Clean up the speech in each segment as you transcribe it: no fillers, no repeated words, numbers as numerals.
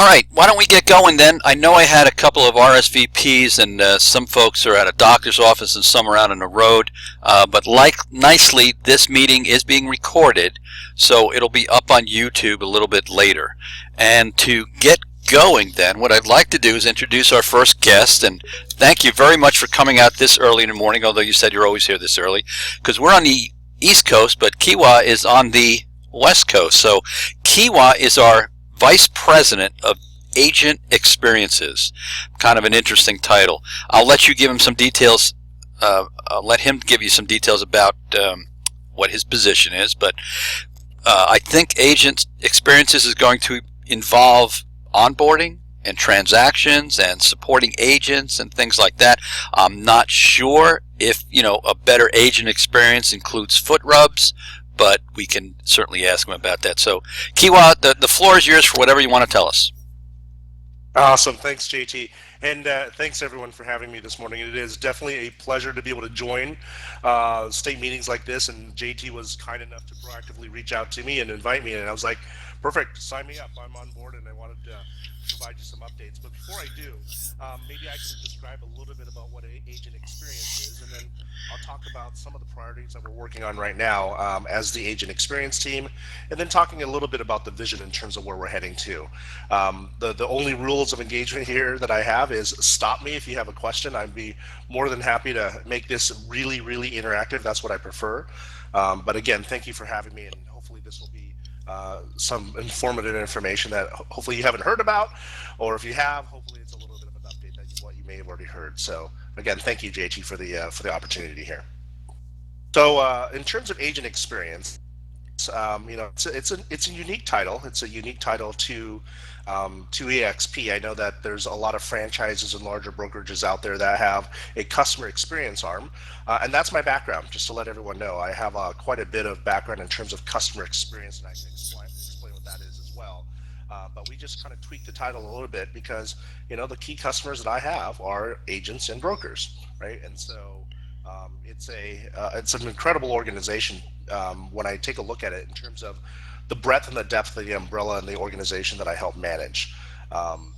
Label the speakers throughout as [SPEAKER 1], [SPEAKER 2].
[SPEAKER 1] All right, why don't we get going then? I know I had a couple of RSVPs, and some folks are at a doctor's office and some are out on the road. But like nicely, this meeting is being recorded, so it'll be up on YouTube a little bit later. And to get going then, what I'd like to do is introduce our first guest, and thank you very much for coming out this early in the morning, although you said you're always here this early, because we're on the East Coast, but Kiwa is on the West Coast. So Kiwa is our Vice President of Agent Experiences. Kind of an interesting title. I'll let you give him some details. I'll let him give you some details about what his position is. But I think Agent Experiences is going to involve onboarding and transactions and supporting agents and things like that. I'm not sure if a better agent experience includes foot rubs, but we can certainly ask him about that. So, Kiwa, the floor is yours for whatever you want to tell us.
[SPEAKER 2] Awesome. Thanks, JT. And thanks, everyone, for having me this morning. It is definitely a pleasure to be able to join state meetings like this. And JT was kind enough to proactively reach out to me and invite me. And I was like, perfect, sign me up. I'm on board, and I wanted to provide you some updates. But before I do, maybe I can describe a little bit about what agent experience is, and then I'll talk about some of the priorities that we're working on right now as the agent experience team, and then talking a little bit about the vision in terms of where we're heading to. The only rules of engagement here that I have is stop me if you have a question. I'd be more than happy to make this really, really interactive. That's what I prefer. But again, thank you for having me, and hopefully this will be some informative information that hopefully you haven't heard about, or if you have, hopefully it's a little bit of an update that what you may have already heard. So again, thank you, JT, for the opportunity here. So in terms of agent experience, it's a unique title. It's a unique title to EXP. I know that there's a lot of franchises and larger brokerages out there that have a customer experience arm, and that's my background. Just to let everyone know, I have quite a bit of background in terms of customer experience, and I can explain what that is as well. But we just kind of tweaked the title a little bit because the key customers that I have are agents and brokers, right? And so it's an incredible organization when I take a look at it in terms of the breadth and the depth of the umbrella and the organization that I help manage.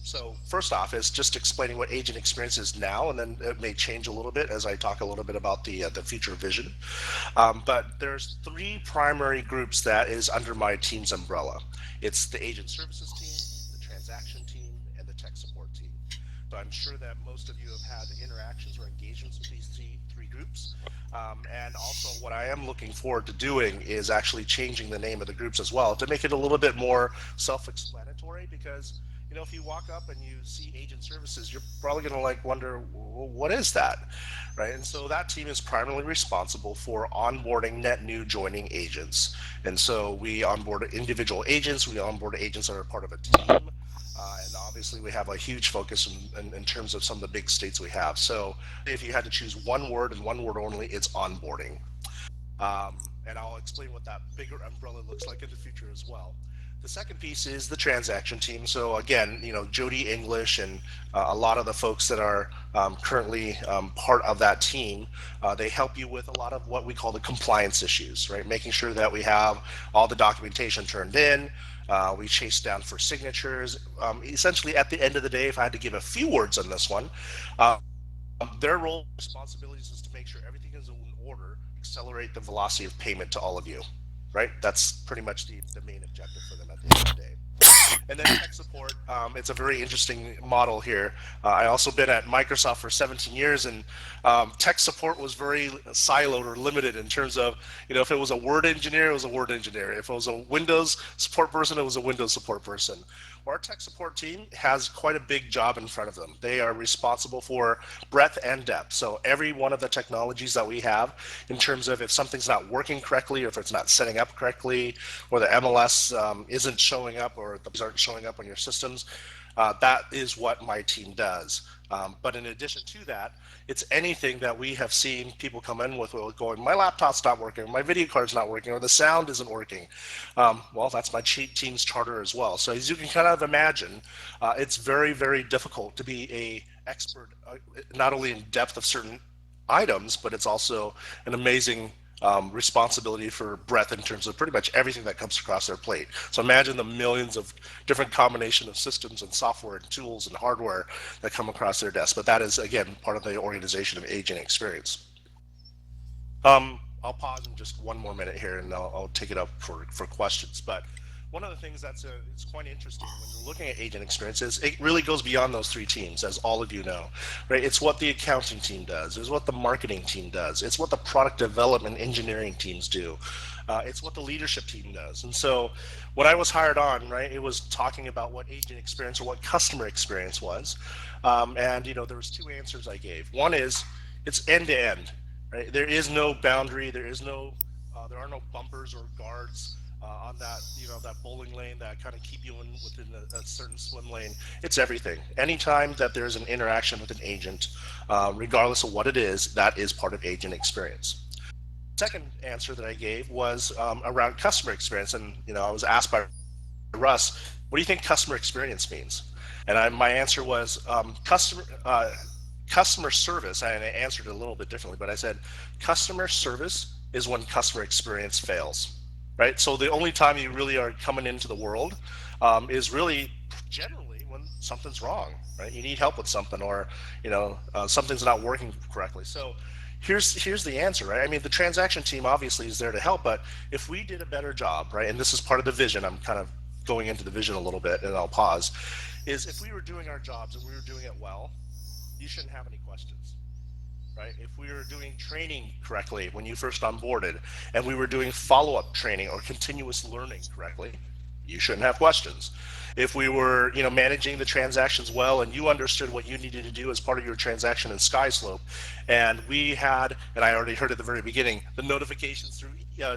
[SPEAKER 2] So first off is just explaining what agent experience is now, and then it may change a little bit as I talk a little bit about the future vision. But there's three primary groups that is under my team's umbrella. It's the agent services team, the transaction team, and the tech support team. So I'm sure that most of you have had interactions or engagements with these three groups. And also what I am looking forward to doing is actually changing the name of the groups as well to make it a little bit more self-explanatory, because if you walk up and you see agent services, you're probably going to wonder, well, what is that, right? And so that team is primarily responsible for onboarding net new joining agents. And so we onboard individual agents, we onboard agents that are part of a team, and obviously we have a huge focus in terms of some of the big states we have. So if you had to choose one word and one word only, it's onboarding. And I'll explain what that bigger umbrella looks like in the future as well. The second piece is the transaction team. So again, Jody English and a lot of the folks that are currently part of that team, they help you with a lot of what we call the compliance issues, right? Making sure that we have all the documentation turned in. We chase down for signatures. Essentially, at the end of the day, if I had to give a few words on this one, their role and responsibilities is to make sure everything is in order, accelerate the velocity of payment to all of you, right? That's pretty much the main objective for them at the end of the day. And then tech support, it's a very interesting model here. I also been at Microsoft for 17 years, and tech support was very siloed or limited in terms of, if it was a Word engineer, it was a Word engineer. If it was a Windows support person, it was a Windows support person. Our tech support team has quite a big job in front of them. They are responsible for breadth and depth. So every one of the technologies that we have, in terms of if something's not working correctly, or if it's not setting up correctly, or the MLS isn't showing up, or those aren't showing up on your systems, that is what my team does. But in addition to that, it's anything that we have seen people come in with going, my laptop's not working, my video card's not working, or the sound isn't working. Well, that's my team's charter as well. So as you can kind of imagine, it's very, very difficult to be a expert, not only in depth of certain items, but it's also an amazing responsibility for breadth in terms of pretty much everything that comes across their plate. So imagine the millions of different combination of systems and software and tools and hardware that come across their desk. But that is, again, part of the organization of agent experience. I'll pause in just one more minute here, and I'll take it up for questions. But one of the things that's it's quite interesting when you're looking at agent experience is it really goes beyond those three teams, as all of you know, right? It's what the accounting team does, it's what the marketing team does, it's what the product development engineering teams do, it's what the leadership team does. And so when I was hired on, right, it was talking about what agent experience or what customer experience was. And there was two answers I gave. One is it's end to end. Right? There is no boundary. There are no bumpers or guards on that, that bowling lane that kind of keep you within a certain swim lane. It's everything. Anytime that there's an interaction with an agent, regardless of what it is, that is part of agent experience. Second answer that I gave was around customer experience, and I was asked by Russ, "What do you think customer experience means?" And my answer was customer service, and I answered it a little bit differently, but I said customer service is when customer experience fails, right? So the only time you really are coming into the world is really generally when something's wrong, right? You need help with something, or something's not working correctly. So here's the answer, right? I mean, the transaction team obviously is there to help, but if we did a better job, right, and this is part of the vision, I'm kind of going into the vision a little bit, and I'll pause, is if we were doing our jobs and we were doing it well, you shouldn't have any questions, right? If we were doing training correctly when you first onboarded, and we were doing follow-up training or continuous learning correctly, you shouldn't have questions. If we were, managing the transactions well, and you understood what you needed to do as part of your transaction in SkySlope, and we had, and I already heard at the very beginning, the notifications through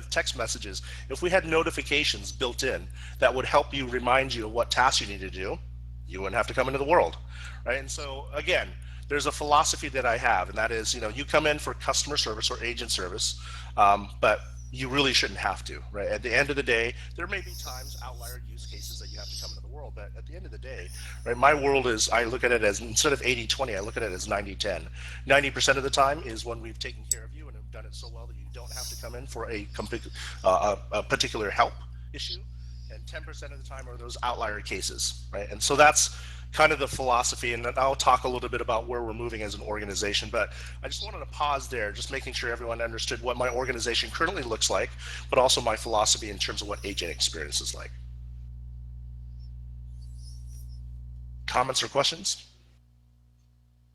[SPEAKER 2] text messages. If we had notifications built in that would help you, remind you of what tasks you need to do, you wouldn't have to come into the world, right? And so again, there's a philosophy that I have, and that is, you come in for customer service or agent service, but you really shouldn't have to, right? At the end of the day, there may be times, outlier use cases, that you have to come into the world, but at the end of the day, right, my world is, I look at it as, instead of 80-20, I look at it as 90-10. 90% of the time is when we've taken care of you and have done it so well that you don't have to come in for a particular help issue, and 10% of the time are those outlier cases, right? And so that's kind of the philosophy, and I'll talk a little bit about where we're moving as an organization, but I just wanted to pause there, just making sure everyone understood what my organization currently looks like, but also my philosophy in terms of what agent experience is like. Comments or questions?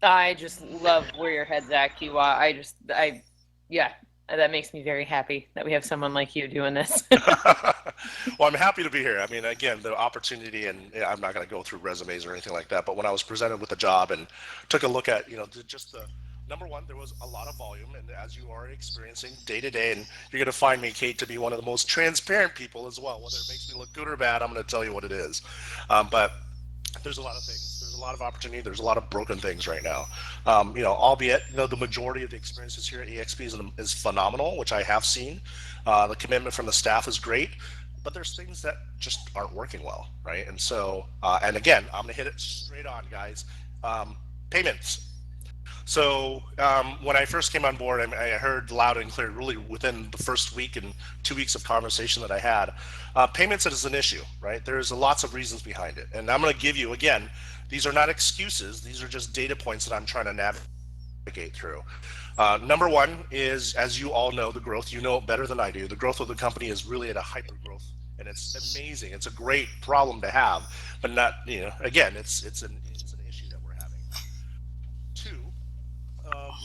[SPEAKER 3] I just love where your head's at, Kiwa. Yeah, that makes me very happy that we have someone like you doing this.
[SPEAKER 2] Well, I'm happy to be here. I mean, again, the opportunity, and I'm not going to go through resumes or anything like that, but when I was presented with the job and took a look at, just the number one, there was a lot of volume, and as you are experiencing day to day, and you're going to find me, Kate, to be one of the most transparent people as well. Whether it makes me look good or bad, I'm going to tell you what it is. But there's a lot of things. There's a lot of opportunity. There's a lot of broken things right now. Albeit, the majority of the experiences here at EXP is phenomenal, which I have seen. The commitment from the staff is great, but there's things that just aren't working well, right? And so, and again, I'm gonna hit it straight on, guys. Payments. So when I first came on board, I heard loud and clear, really within the first week and 2 weeks of conversation that I had, payments is an issue, right? There's lots of reasons behind it. And I'm going to give you, again, these are not excuses. These are just data points that I'm trying to navigate through. Number one is, as you all know, the growth. You know it better than I do. The growth of the company is really at a hyper growth, and it's amazing. It's a great problem to have, but not, again, it's an issue that we're having. Two,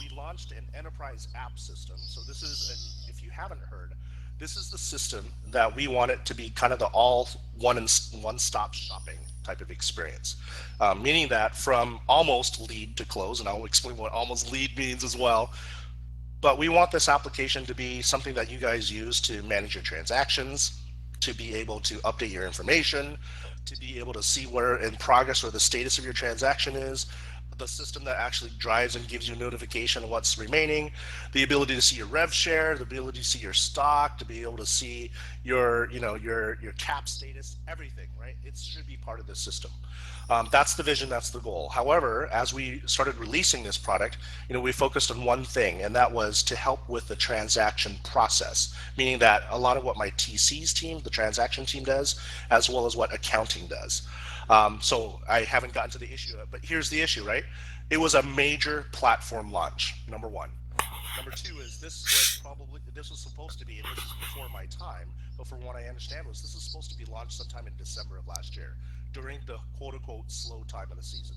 [SPEAKER 2] we launched an enterprise app system. So this is, if you haven't heard, this is the system that we want it to be kind of the all one-stop shopping type of experience, meaning that from almost lead to close, and I'll explain what almost lead means as well. But we want this application to be something that you guys use to manage your transactions, to be able to update your information, to be able to see where in progress or the status of your transaction is, the system that actually drives and gives you notification of what's remaining, the ability to see your rev share, the ability to see your stock, to be able to see your, your cap status, everything, right? It should be part of this system. That's the vision, that's the goal. However, as we started releasing this product, we focused on one thing, and that was to help with the transaction process, meaning that a lot of what my TC's team, the transaction team, does, as well as what accounting does. So I haven't gotten to the issue, but here's the issue, right? It was a major platform launch, number one. Number two is this was supposed to be, and this is before my time, but from what I understand this is supposed to be launched sometime in December of last year, during the quote unquote slow time of the season.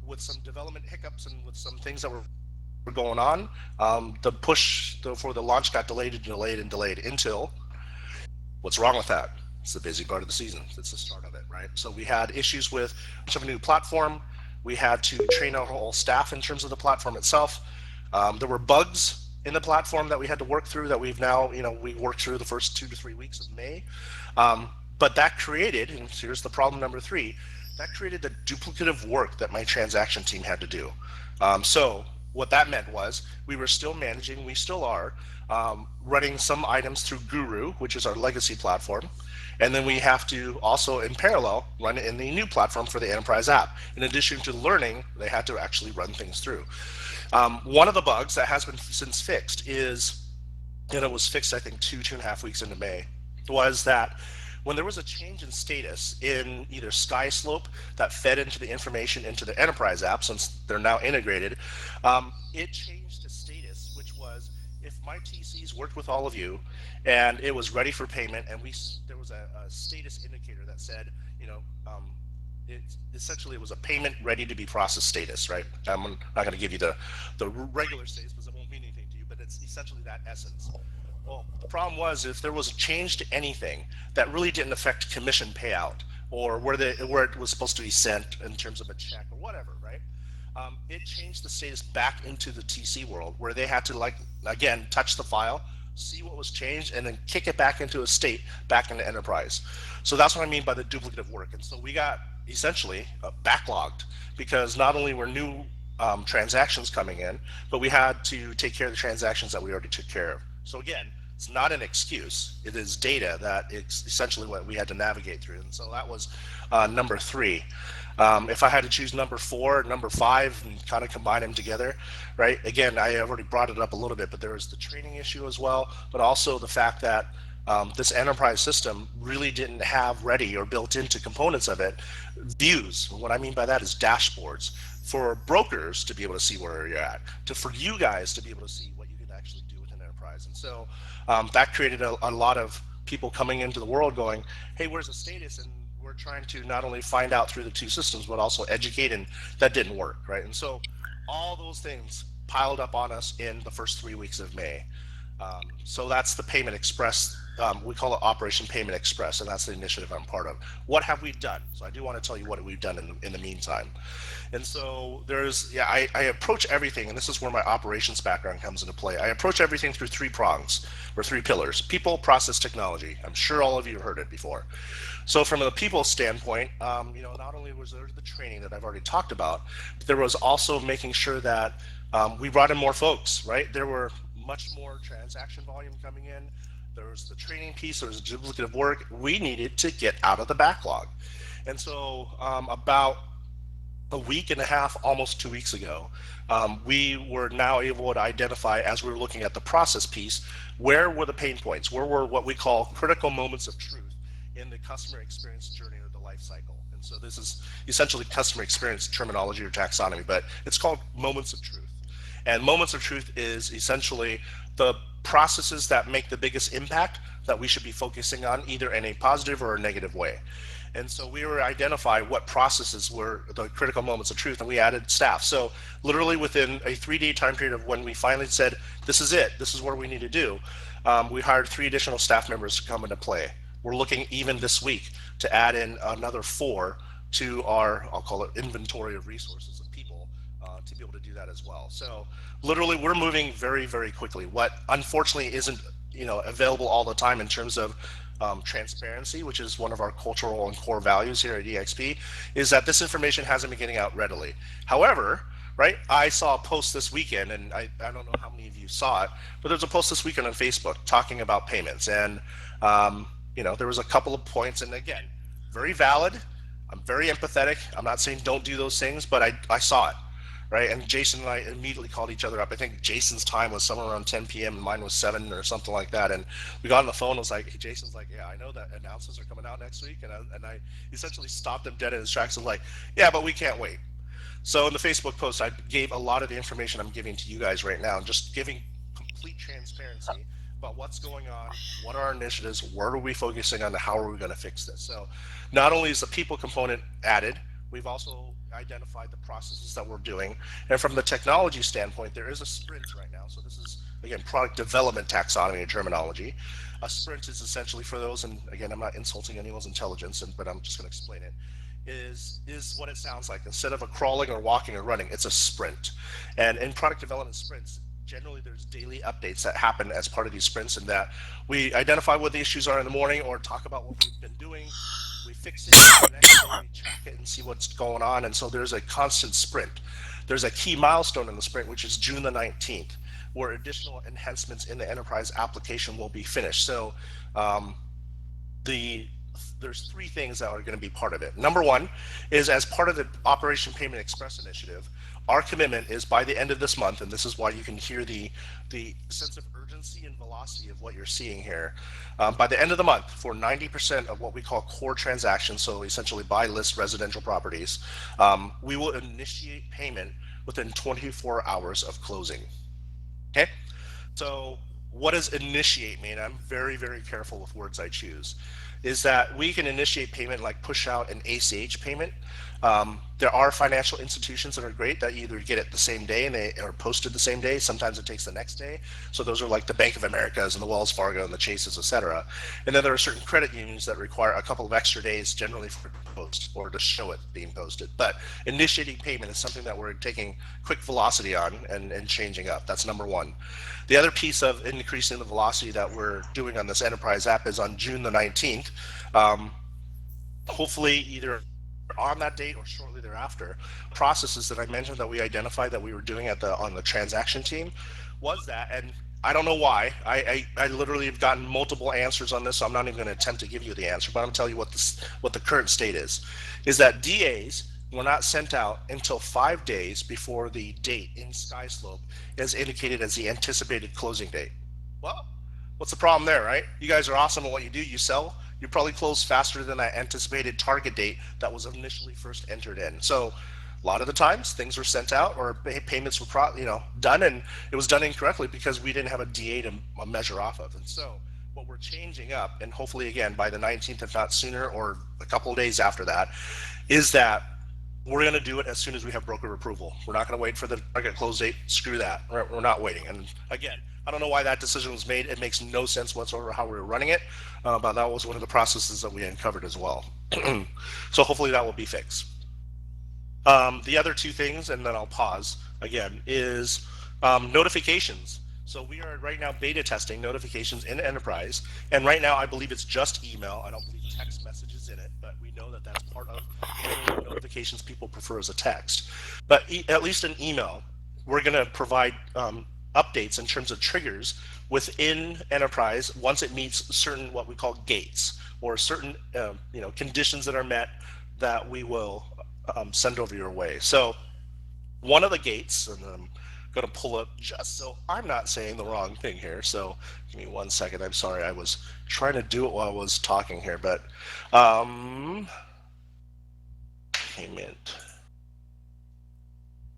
[SPEAKER 2] With some development hiccups and with some things that were going on, the push for the launch got delayed until, what's wrong with that? It's the busy part of the season. It's the start of it, right? So we had issues with a new platform. We had to train our whole staff in terms of the platform itself. There were bugs in the platform that we had to work through that we've now, we worked through the first 2 to 3 weeks of May. But that created, and here's the problem number 3, that created the duplicative work that my transaction team had to do. So what that meant was we were still managing, we still are, running some items through Guru, which is our legacy platform. And then we have to also, in parallel, run it in the new platform for the enterprise app. In addition to learning, they had to actually run things through. One of the bugs that has been since fixed is, and it was fixed, I think, 2.5 weeks into May, was that when there was a change in status in either SkySlope that fed into the information into the enterprise app, since they're now integrated, it changed the status, which was if my TCs worked with all of you and it was ready for payment, and there was a status indicator that said, it was a payment ready to be processed status, right? I'm not going to give you the regular status because it won't mean anything to you, but it's essentially that essence. Well, the problem was if there was a change to anything that really didn't affect commission payout or where it was supposed to be sent in terms of a check or whatever, right? It changed the status back into the TC world where they had to, again, touch the file, see what was changed, and then kick it back into a state back into enterprise. So that's what I mean by the duplicative work. And so we got essentially backlogged because not only were new transactions coming in, but we had to take care of the transactions that we already took care of. So again, it's not an excuse. It is data that it's essentially what we had to navigate through. And so that was number 3. If I had to choose number 4, number 5, and kind of combine them together, right? Again, I already brought it up a little bit, but there was the training issue as well, but also the fact that this enterprise system really didn't have ready or built into components of it views. What I mean by that is dashboards for brokers to be able to see where you're at, for you guys to be able to see what you can actually do with an enterprise. And so that created a lot of people coming into the world going, hey, where's the status? And we're trying to not only find out through the 2 systems, but also educate, and that didn't work, right? And so all those things piled up on us in the first 3 weeks of May. So that's the Payment Express. We call it Operation Payment Express, and that's the initiative I'm part of. What have we done? So I do want to tell you what we've done in the meantime. And so I approach everything, and this is where my operations background comes into play. I approach everything through 3 prongs, or 3 pillars: people, process, technology. I'm sure all of you heard it before. So from a people standpoint, not only was there the training that I've already talked about, but there was also making sure that we brought in more folks, right? There were much more transaction volume coming in. There was the training piece, there was duplicative work. We needed to get out of the backlog. And so about a week and a half, almost 2 weeks ago, we were now able to identify, as we were looking at the process piece, where were the pain points, where were what we call critical moments of truth in the customer experience journey or the life cycle. And so this is essentially customer experience terminology or taxonomy, but it's called moments of truth. And moments of truth is essentially the processes that make the biggest impact that we should be focusing on, either in a positive or a negative way. And so we were identify what processes were the critical moments of truth, and we added staff. So literally within a 3-day time period of when we finally said, this is it, this is what we need to do, we hired 3 additional staff members to come into play. We're looking even this week to add in another 4 to our, I'll call it, inventory of resources of people to be able to do that as well. So literally we're moving very, very quickly. What unfortunately isn't available all the time in terms of transparency, which is one of our cultural and core values here at EXP, is that this information hasn't been getting out readily. However, right, I saw a post this weekend, and I don't know how many of you saw it, but there's a post this weekend on Facebook talking about payments, and there was a couple of points, and again, very valid. I'm very empathetic. I'm not saying don't do those things, but I saw it. Right, and Jason and I immediately called each other up. I think Jason's time was somewhere around 10 p.m. and mine was 7 or something like that. And we got on the phone. And was like, hey, Jason's like, yeah, I know that announcements are coming out next week, and I essentially stopped him dead in his tracks. And like, yeah, but we can't wait. So in the Facebook post, I gave a lot of the information I'm giving to you guys right now, just giving complete transparency about what's going on, what are our initiatives, where are we focusing on, how are we going to fix this. So not only is the people component added, we've also identified the processes that we're doing. And from the technology standpoint, there is a sprint right now. So this is, again, product development taxonomy and terminology. A sprint is essentially, for those, and again, I'm not insulting anyone's intelligence, but I'm just going to explain it, is what it sounds like. Instead of a crawling or walking or running, it's a sprint. And in product development sprints, generally there's daily updates that happen as part of these sprints, and that we identify what the issues are in the morning or talk about what we've been doing. We fix it, the next day we track it and see what's going on. And so there's a constant sprint. There's a key milestone in the sprint, which is June the 19th, where additional enhancements in the enterprise application will be finished. So there's 3 things that are going to be part of it. Number 1 is, as part of the Operation Payment Express initiative, our commitment is by the end of this month, and this is why you can hear the sense of urgency and velocity of what you're seeing here. By the end of the month, for 90% of what we call core transactions, so essentially buy list residential properties, we will initiate payment within 24 hours of closing. Okay? So what does initiate mean? I'm very, very careful with words I choose. Is that we can initiate payment like push out an ACH payment. There are financial institutions that are great that either get it the same day and they are posted the same day. Sometimes it takes the next day. So those are like the Bank of Americas and the Wells Fargo and the Chases, etc. And then there are certain credit unions that require a couple of extra days generally for post or to show it being posted. But initiating payment is something that we're taking quick velocity on and changing up. That's number 1. The other piece of increasing the velocity that we're doing on this enterprise app is on June the 19th. Hopefully either on that date or shortly thereafter, processes that I mentioned that we identified that we were doing on the transaction team was that, and I don't know why, I literally have gotten multiple answers on this, so I'm not even going to attempt to give you the answer, but I'm telling you what the current state is that DAs were not sent out until 5 days before the date in SkySlope is indicated as the anticipated closing date. Well, what's the problem there, right? You guys are awesome at what you do. You sell. You probably close faster than that anticipated target date that was initially first entered in. So a lot of the times things were sent out or payments were done, and it was done incorrectly because we didn't have a DA to measure off of. And so what we're changing up, and hopefully again by the 19th, if not sooner, or a couple of days after that, is that we're going to do it as soon as we have broker approval. We're not going to wait for the target close date. Screw that. We're not waiting. And again, I don't know why that decision was made. It makes no sense whatsoever how we were running it, but that was one of the processes that we uncovered as well. So hopefully that will be fixed. The other 2 things, and then I'll pause again, is notifications. So we are right now beta testing notifications in Enterprise, and right now I believe it's just email. I don't believe text messages in it, but we know that that's part of the notifications people prefer as a text. But at least in email, we're going to provide updates in terms of triggers within Enterprise once it meets certain what we call gates or certain conditions that are met that we will send over your way. So one of the gates, and I'm going to pull up just so I'm not saying the wrong thing here. So give me 1 second. I'm sorry. I was trying to do it while I was talking here, but payment.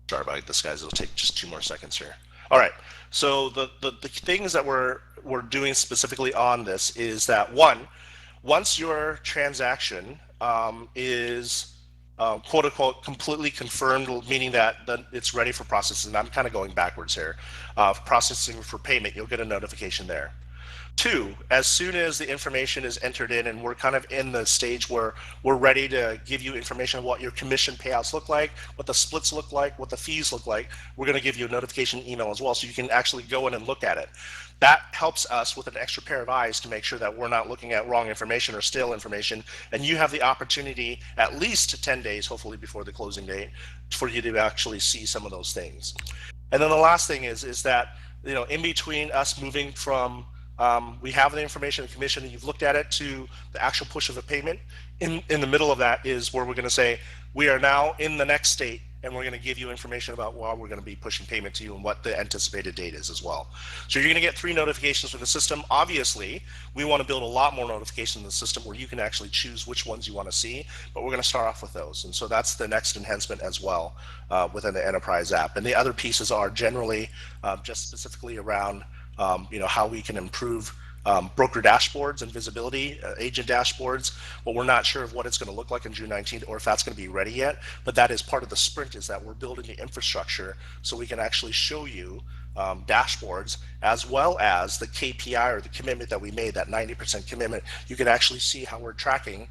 [SPEAKER 2] Sorry about this, guys. It'll take just 2 more seconds here. All right. So the things that we're doing specifically on this is that once your transaction is quote unquote completely confirmed, meaning that it's ready for processing. I'm kind of going backwards here. Processing for payment, you'll get a notification there. Two, as soon as the information is entered in and we're kind of in the stage where we're ready to give you information on what your commission payouts look like, what the splits look like, what the fees look like, we're going to give you a notification email as well so you can actually go in and look at it. That helps us with an extra pair of eyes to make sure that we're not looking at wrong information or stale information, and you have the opportunity at least 10 days, hopefully before the closing date, for you to actually see some of those things. And then the last thing is that, you know, in between us moving from we have the information, the commission, and you've looked at it, to the actual push of a payment. In the middle of that is where we're going to say, we are now in the next state, and we're going to give you information about why we're going to be pushing payment to you and what the anticipated date is as well. So you're going to get 3 notifications from the system. Obviously, we want to build a lot more notifications in the system where you can actually choose which ones you want to see, but we're going to start off with those. And so that's the next enhancement as well within the enterprise app. And the other pieces are generally just specifically around you know, how we can improve broker dashboards and visibility, agent dashboards. Well, we're not sure of what it's going to look like on June 19th or if that's going to be ready yet, but that is part of the sprint, is that we're building the infrastructure so we can actually show you dashboards, as well as the KPI or the commitment that we made, that 90% commitment. You can actually see how we're tracking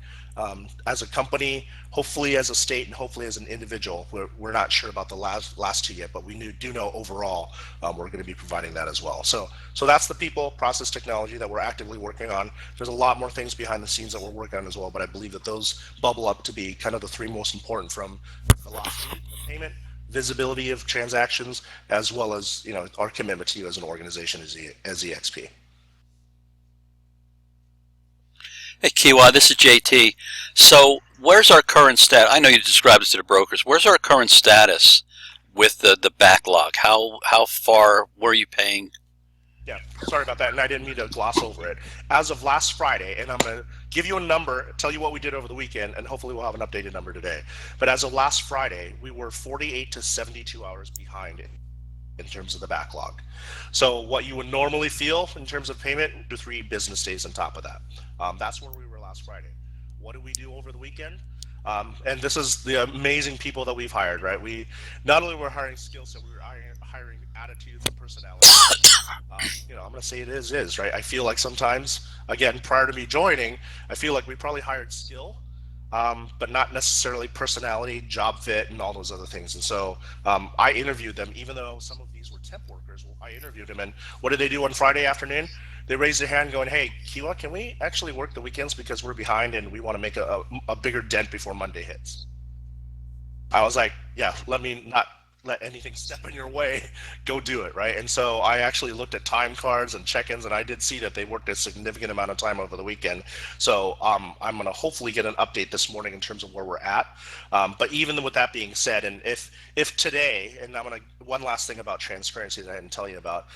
[SPEAKER 2] as a company, hopefully as a state, and hopefully as an individual. We're not sure about the last 2 yet, but we do know overall we're going to be providing that as well. So that's the people, process, technology that we're actively working on. There's a lot more things behind the scenes that we're working on as well, but I believe that those bubble up to be kind of the 3 most important, from velocity of payment, visibility of transactions, as well as, you know, our commitment to you as an organization as EXP.
[SPEAKER 1] Hey, Kiwa, this is JT. So where's our current status? I know you described this to the brokers. Where's our current status with the backlog? How far were you paying?
[SPEAKER 2] Yeah, sorry about that, and I didn't mean to gloss over it. As of last Friday, and I'm going to give you a number, tell you what we did over the weekend, and hopefully we'll have an updated number today. But as of last Friday, we were 48 to 72 hours behind in terms of the backlog. So what you would normally feel in terms of payment, do 3 business days on top of that. That's where we were last Friday. What did we do over the weekend? And this is the amazing people that we've hired, right? We not only were hiring skill set, we were hiring attitudes and personality. You know, I'm going to say it is, right? I feel like sometimes, again, prior to me joining, I feel like we probably hired skill, but not necessarily personality, job fit, and all those other things. And so I interviewed them, even though some of these were temp workers. I interviewed them, and what did they do on Friday afternoon? They raised their hand going, hey, Kiwa, can we actually work the weekends because we're behind and we want to make a bigger dent before Monday hits? I was like, yeah, let me not let anything step in your way, go do it, right? And so I actually looked at time cards and check-ins, and I did see that they worked a significant amount of time over the weekend. So I'm going to hopefully get an update this morning in terms of where we're at. But even with that being said, and if today, and I'm going to, one last thing about transparency that I didn't tell you about,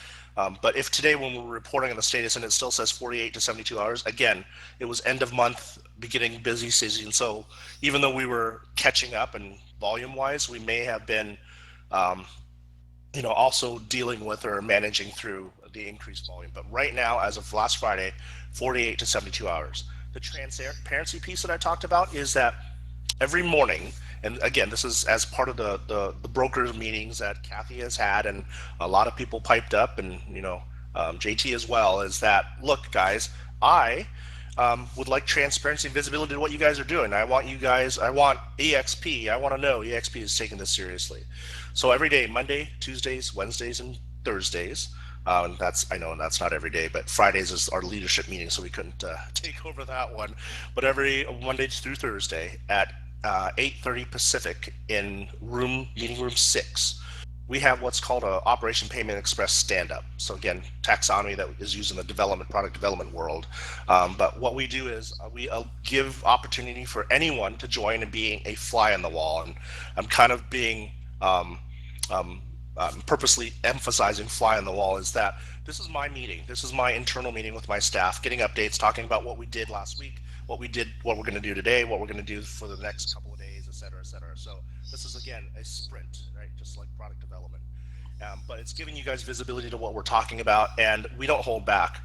[SPEAKER 2] but if today when we're reporting on the status and it still says 48 to 72 hours, again, it was end of month, beginning busy season. So even though we were catching up and volume wise, we may have been you know, also dealing with or managing through the increased volume. But right now, as of last Friday, 48 to 72 hours. The transparency piece that I talked about is that every morning, and again, this is as part of the brokers meetings that Kathy has had, and a lot of people piped up, and, you know, JT as well, is that, look, guys, I would like transparency and visibility to what you guys are doing. I want EXP, I want to know EXP is taking this seriously. So every day, Monday, Tuesdays, Wednesdays, and Thursdays, and I know that's not every day, but Fridays is our leadership meeting, so we couldn't take over that one. But every Monday through Thursday at 8:30 Pacific in meeting room 6, we have what's called a Operation Payment Express stand-up. So again, taxonomy that is used in the product development world. But what we do is we give opportunity for anyone to join and being a fly on the wall. And I'm kind of being purposely emphasizing fly on the wall, is that this is my meeting. This is my internal meeting with my staff, getting updates, talking about what we did last week, what we're going to do today, what we're going to do for the next couple of days, et cetera, et cetera. So this is, again, a sprint, right? Just like product development. But it's giving you guys visibility to what we're talking about, and we don't hold back.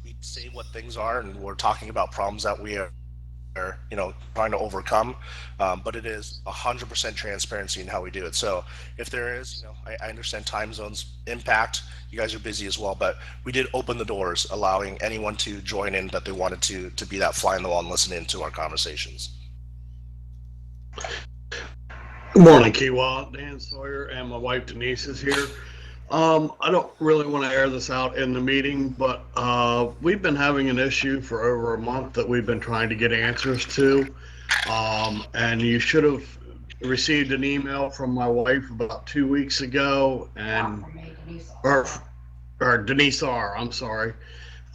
[SPEAKER 2] We say what things are, and we're talking about problems that we are trying to overcome, but it is 100% transparency in how we do it. So if there is, I understand time zones impact. You guys are busy as well, but we did open the doors, allowing anyone to join in that they wanted to be that fly on the wall and listen in to our conversations.
[SPEAKER 4] Good morning, Kiwa. Dan Sawyer and my wife Denise is here. I don't really want to air this out in the meeting, but we've been having an issue for over a month that we've been trying to get answers to. And you should have received an email from my wife about 2 weeks ago, and or Denise R. I'm sorry.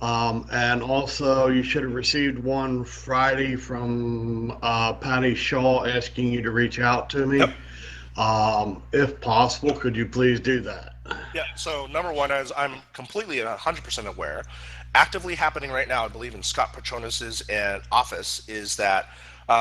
[SPEAKER 4] And also, you should have received one Friday from Patty Shaw asking you to reach out to me.
[SPEAKER 2] Yep.
[SPEAKER 4] If possible, could you please do that?
[SPEAKER 2] Yeah, so number one, as I'm completely and 100% aware, actively happening right now, I believe in Scott Petronis's office, is that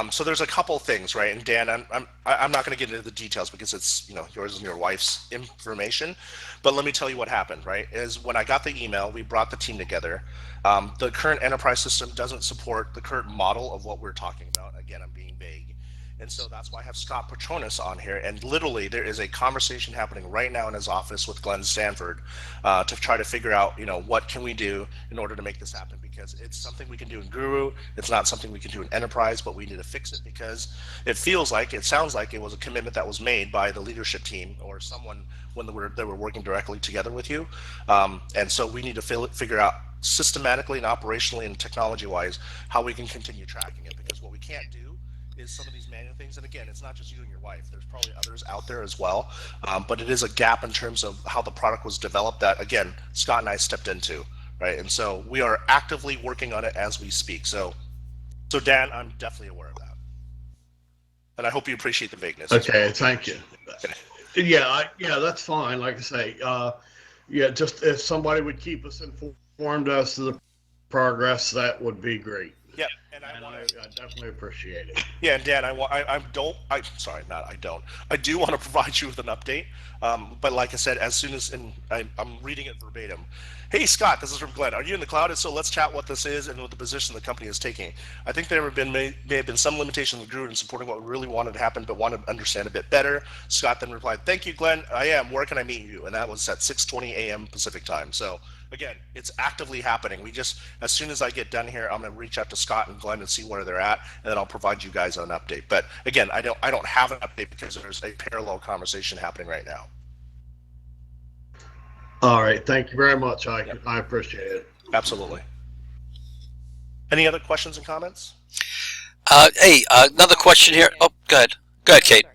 [SPEAKER 2] so there's a couple things, right? And Dan, I'm not going to get into the details because it's yours and your wife's information, but let me tell you what happened, right? Is when I got the email, we brought the team together. The current enterprise system doesn't support the current model of what we're talking about. Again, I'm being vague. And so that's why I have Scott Petronis on here. And literally, there is a conversation happening right now in his office with Glenn Stanford to try to figure out, what can we do in order to make this happen? Because it's something we can do in Guru. It's not something we can do in Enterprise, but we need to fix it because it sounds like it was a commitment that was made by the leadership team or someone when they were working directly together with you. And so we need to figure out systematically and operationally and technology-wise how we can continue tracking it. Because what we can't do is some of these manual things, and again, it's not just you and your wife, there's probably others out there as well, but it is a gap in terms of how the product was developed that, again, Scott and I stepped into, right? And so we are actively working on it as we speak. So Dan, I'm definitely aware of that, and I hope you appreciate the vagueness.
[SPEAKER 4] Okay, thank you. Yeah, that's fine. Like I say, just if somebody would keep us informed as to the progress, that would be great.
[SPEAKER 2] Yeah, and I
[SPEAKER 4] definitely appreciate it.
[SPEAKER 2] Yeah, and Dan, I do want to provide you with an update. But like I said, as soon as, and I'm reading it verbatim. Hey Scott, this is from Glenn. Are you in the cloud? So let's chat what this is and what the position the company is taking. I think there may have been some limitations with Guru in supporting what we really wanted to happen, but wanted to understand a bit better. Scott then replied, "Thank you, Glenn. I am. Where can I meet you?" And that was at 6:20 a.m. Pacific time. So again, it's actively happening. As soon as I get done here, I'm going to reach out to Scott and Glenn and see where they're at, and then I'll provide you guys an update. But again, I don't have an update because there's a parallel conversation happening right now.
[SPEAKER 4] All right, thank you very much. I appreciate it.
[SPEAKER 2] Absolutely. Any other questions and comments?
[SPEAKER 1] Hey, another question here. Oh, go ahead. Go ahead, Kate.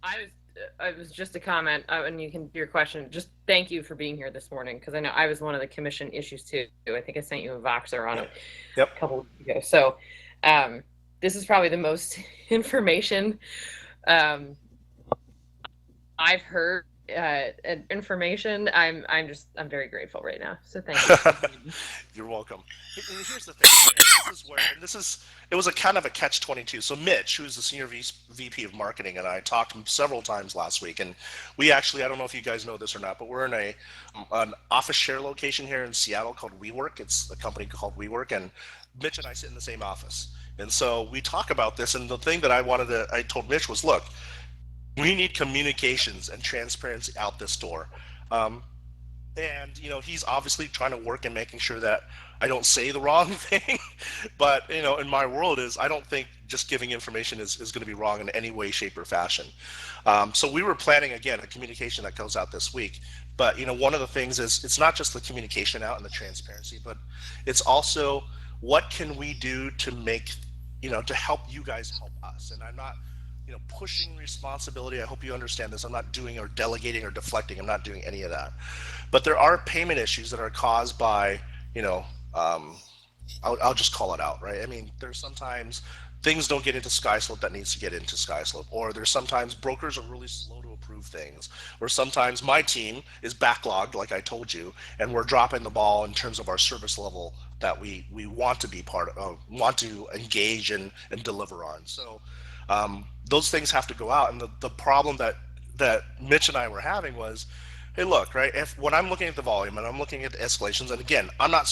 [SPEAKER 3] I was just a comment, and you can do your question. Just thank you for being here this morning, because I know I was one of the commission issues too. I think I sent you a Voxer on it a couple weeks ago. So this is probably the most information I've heard. Information. I'm very grateful right now. So thank you.
[SPEAKER 2] You're welcome. And here's the thing. It was a kind of a catch-22. So Mitch, who's the senior VP of marketing, and I talked several times last week, and we actually, I don't know if you guys know this or not, but we're in an office share location here in Seattle called WeWork. It's a company called WeWork, and Mitch and I sit in the same office. And so we talk about this, and the thing that I told Mitch was, look, we need communications and transparency out this door. And he's obviously trying to work and making sure that I don't say the wrong thing. But in my world I don't think just giving information is going to be wrong in any way, shape, or fashion. So we were planning, again, a communication that goes out this week. But one of the things is it's not just the communication out and the transparency, but it's also what can we do to make to help you guys help us. And I'm not pushing responsibility. I hope you understand this. I'm not doing or delegating or deflecting. I'm not doing any of that. But there are payment issues that are caused by, I'll just call it out, right? I mean, there's sometimes things don't get into SkySlope that needs to get into SkySlope, or there's sometimes brokers are really slow to approve things, or sometimes my team is backlogged, like I told you, and we're dropping the ball in terms of our service level that we want to be part of, want to engage and deliver on. So those things have to go out. And the problem that Mitch and I were having was hey, look, right? If when I'm looking at the volume and I'm looking at the escalations, and again, I'm not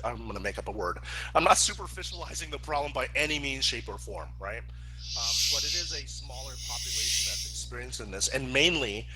[SPEAKER 2] I'm going to make up a word. I'm not superficializing the problem by any means, shape, or form, right? But it is a smaller population that's experiencing this, and mainly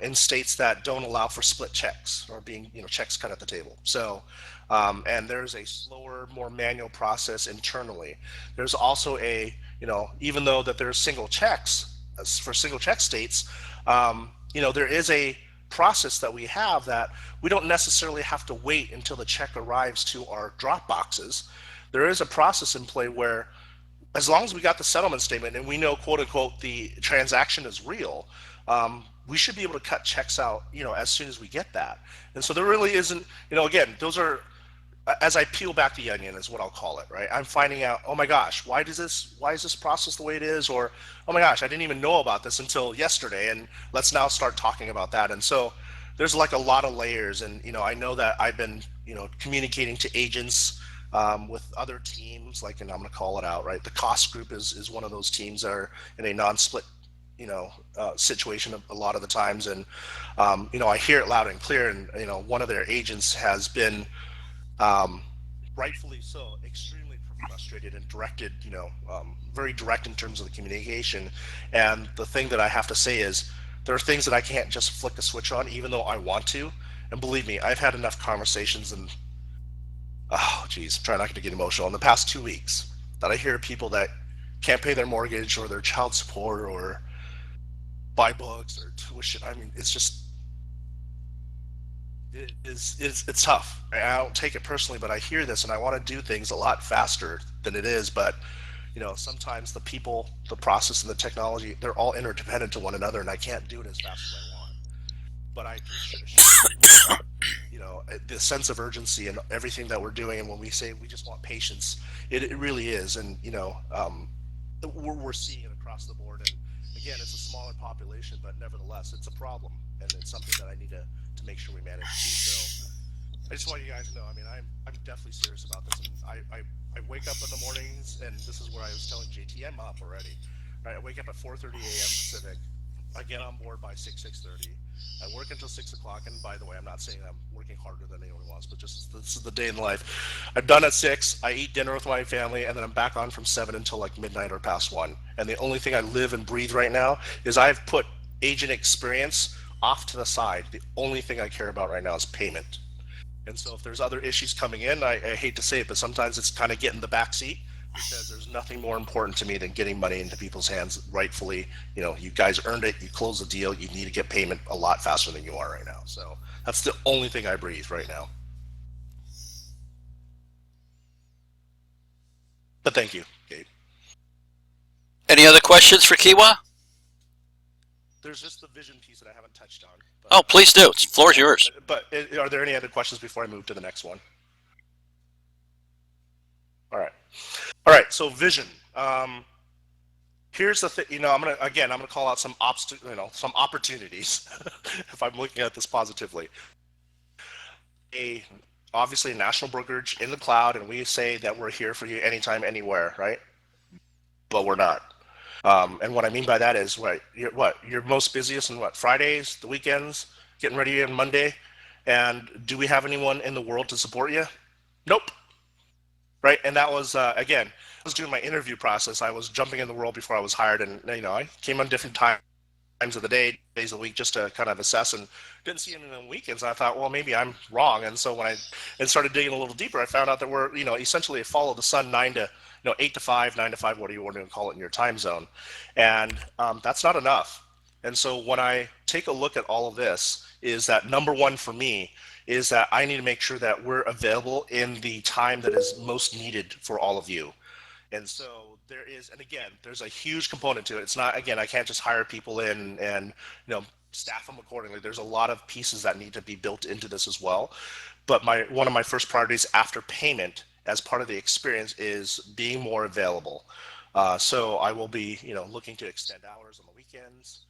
[SPEAKER 2] in states that don't allow for split checks or being, checks cut at the table. So, and there's a slower, more manual process internally. There's also even though that there's single checks for single check states, there is a process that we have that we don't necessarily have to wait until the check arrives to our drop boxes. There is a process in play where as long as we got the settlement statement and we know, quote unquote, the transaction is real, we should be able to cut checks out, as soon as we get that. And so there really isn't, again, those are, as I peel back the onion is what I'll call it, right? I'm finding out, oh my gosh, why is this process the way it is? Or, oh my gosh, I didn't even know about this until yesterday, and let's now start talking about that. And so there's like a lot of layers, and I know that I've been, communicating to agents with other teams, and I'm going to call it out, right? The cost group is one of those teams that are in a non-split situation a lot of the times, and I hear it loud and clear, and one of their agents has been rightfully so extremely frustrated and directed, very direct in terms of the communication. And the thing that I have to say is there are things that I can't just flick a switch on even though I want to. And believe me, I've had enough conversations, and oh geez, try not to get emotional, in the past 2 weeks that I hear people that can't pay their mortgage or their child support or buy books or tuition. I mean, it's just, it's tough. I don't take it personally, but I hear this and I want to do things a lot faster than it is. But sometimes the people, the process, and the technology, they're all interdependent to one another, and I can't do it as fast as I want. But I appreciate the sense of urgency and everything that we're doing. And when we say we just want patience, it really is. And we're seeing it across the board. And again, it's a smaller population, but nevertheless, it's a problem, and it's something that I need to make sure we manage to. So I just want you guys to know, I mean, I'm definitely serious about this. And I wake up in the mornings, and this is where I was telling JT, I'm up already. Right? I wake up at 4:30 a.m. Pacific. I get on board by 6:30. I work until 6 o'clock. And by the way, I'm not saying I'm working harder than anyone else, but just this is the day in life. I'm done at 6. I eat dinner with my family, and then I'm back on from 7 until like midnight or past 1. And the only thing I live and breathe right now is I've put agent experience off to the side. The only thing I care about right now is payment. And so if there's other issues coming in, I hate to say it, but sometimes it's kind of getting the back seat, because there's nothing more important to me than getting money into people's hands rightfully. You guys earned it. You closed the deal. You need to get payment a lot faster than you are right now. So that's the only thing I breathe right now. But thank you, Gabe.
[SPEAKER 1] Any other questions for Kiwa?
[SPEAKER 2] There's just the vision piece that I haven't touched on. But,
[SPEAKER 1] Oh, please do. The floor is yours.
[SPEAKER 2] But are there any other questions before I move to the next one? All right. So vision. Here's the thing. I'm gonna call out some some opportunities if I'm looking at this positively. Obviously a national brokerage in the cloud, and we say that we're here for you anytime, anywhere, right? But we're not. And what I mean by that is, you're most busiest on Fridays, the weekends, getting ready on Monday, and do we have anyone in the world to support you? Nope. Right. And that was, again, I was doing my interview process. I was jumping in the world before I was hired. And, I came on different times of the day, days of the week, just to kind of assess, and didn't see anything on weekends. And I thought, well, maybe I'm wrong. And so when I started digging a little deeper, I found out that we're, essentially follow the sun 8 to 5, 9 to 5, what do you want to call it in your time zone. And that's not enough. And so when I take a look at all of this, is that number one for me is that I need to make sure that we're available in the time that is most needed for all of you. And so there is, and again, there's a huge component to it. It's not, again, I can't just hire people in and, staff them accordingly. There's a lot of pieces that need to be built into this as well. But one of my first priorities after payment as part of the experience is being more available. So I will be, looking to extend hours on the weekends,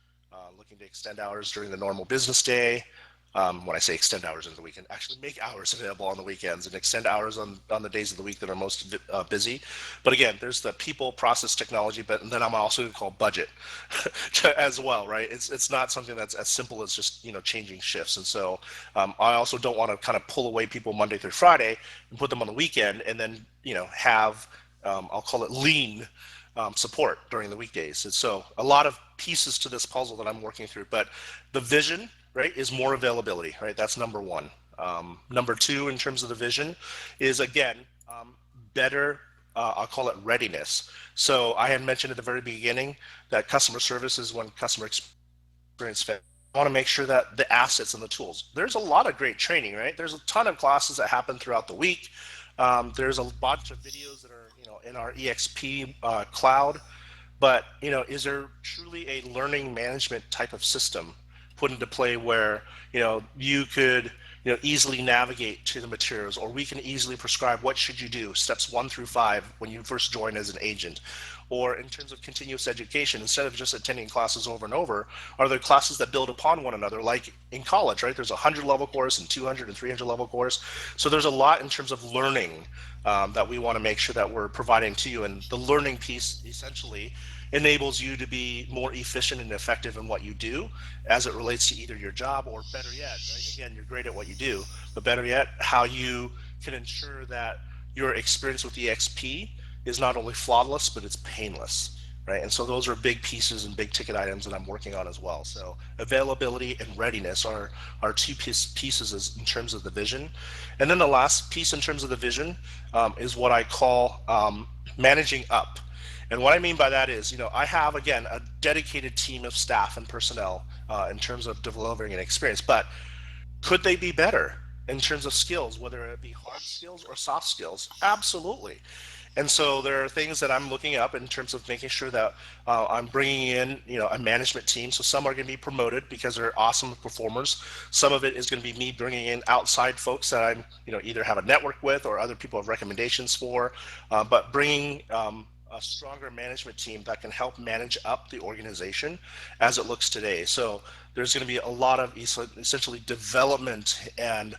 [SPEAKER 2] looking to extend hours during the normal business day. When I say extend hours into the weekend, actually make hours available on the weekends and extend hours on the days of the week that are most busy. But again, there's the people, process, technology, but then I'm also going to call budget as well, right? It's not something that's as simple as just changing shifts. And so I also don't want to kind of pull away people Monday through Friday and put them on the weekend, and then have I'll call it lean support during the weekdays. And so a lot of pieces to this puzzle that I'm working through, but the vision, right, is more availability, right? That's number one. Number two, in terms of the vision, is again, better, I'll call it readiness. So I had mentioned at the very beginning that customer service is when customer experience fit. I want to make sure that the assets and the tools, there's a lot of great training, right? There's a ton of classes that happen throughout the week. There's a bunch of videos that are, in our EXP cloud, but, is there truly a learning management type of system put into play where you could easily navigate to the materials, or we can easily prescribe what should you do steps 1 through 5 when you first join as an agent? Or in terms of continuous education, instead of just attending classes over and over, are there classes that build upon one another, like in college, right? There's a 100 level course and 200 and 300 level course. So there's a lot in terms of learning that we want to make sure that we're providing to you, and the learning piece essentially enables you to be more efficient and effective in what you do as it relates to either your job, or better yet, right? Again, you're great at what you do, but better yet, how you can ensure that your experience with EXP is not only flawless, but it's painless, right? And so those are big pieces and big ticket items that I'm working on as well. So availability and readiness are two pieces in terms of the vision. And then the last piece in terms of the vision is what I call managing up. And what I mean by that is, I have, again, a dedicated team of staff and personnel in terms of delivering an experience, but could they be better in terms of skills, whether it be hard skills or soft skills? Absolutely. And so there are things that I'm looking up in terms of making sure that I'm bringing in, a management team. So some are going to be promoted because they're awesome performers. Some of it is going to be me bringing in outside folks that I'm, either have a network with or other people have recommendations for, but bringing a stronger management team that can help manage up the organization as it looks today. So there's going to be a lot of essentially development and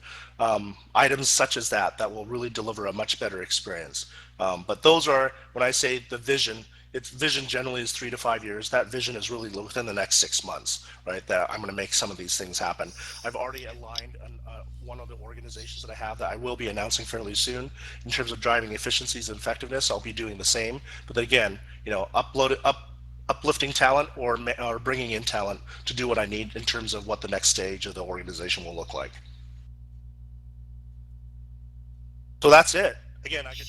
[SPEAKER 2] items such as that will really deliver a much better experience. But those are, when I say the vision, its vision generally is 3 to 5 years. That vision is really within the next 6 months, right? That I'm going to make some of these things happen. I've already aligned one of the organizations that I have that I will be announcing fairly soon in terms of driving efficiencies and effectiveness. I'll be doing the same, but then again, uplifting talent or bringing in talent to do what I need in terms of what the next stage of the organization will look like. So that's it. Again, I could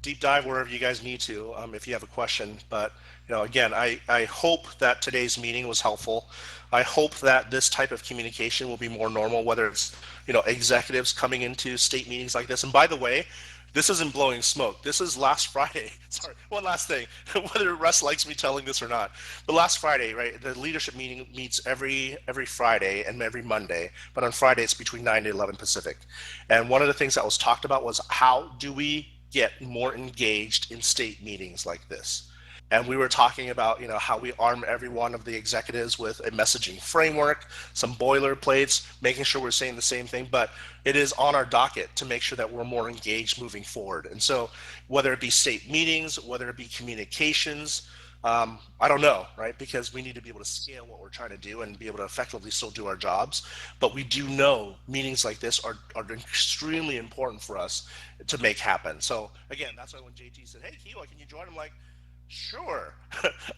[SPEAKER 2] deep dive wherever you guys need to if you have a question, but again, I hope that today's meeting was helpful. I hope that this type of communication will be more normal, whether it's executives coming into state meetings like this. And by the way, this isn't blowing smoke. This is last Friday. Sorry, one last thing, whether Russ likes me telling this or not. But last Friday, right, the leadership meeting meets every Friday and every Monday, but on Friday it's between 9 to 11 Pacific. And one of the things that was talked about was how do we get more engaged in state meetings like this? And we were talking about, how we arm every one of the executives with a messaging framework, some boilerplates, making sure we're saying the same thing, but it is on our docket to make sure that we're more engaged moving forward. And so whether it be state meetings, whether it be communications, I don't know, right? Because we need to be able to scale what we're trying to do and be able to effectively still do our jobs. But we do know meetings like this are extremely important for us to make happen. So again, that's why when JT said, hey, Kiwa, can you join? I'm like, sure,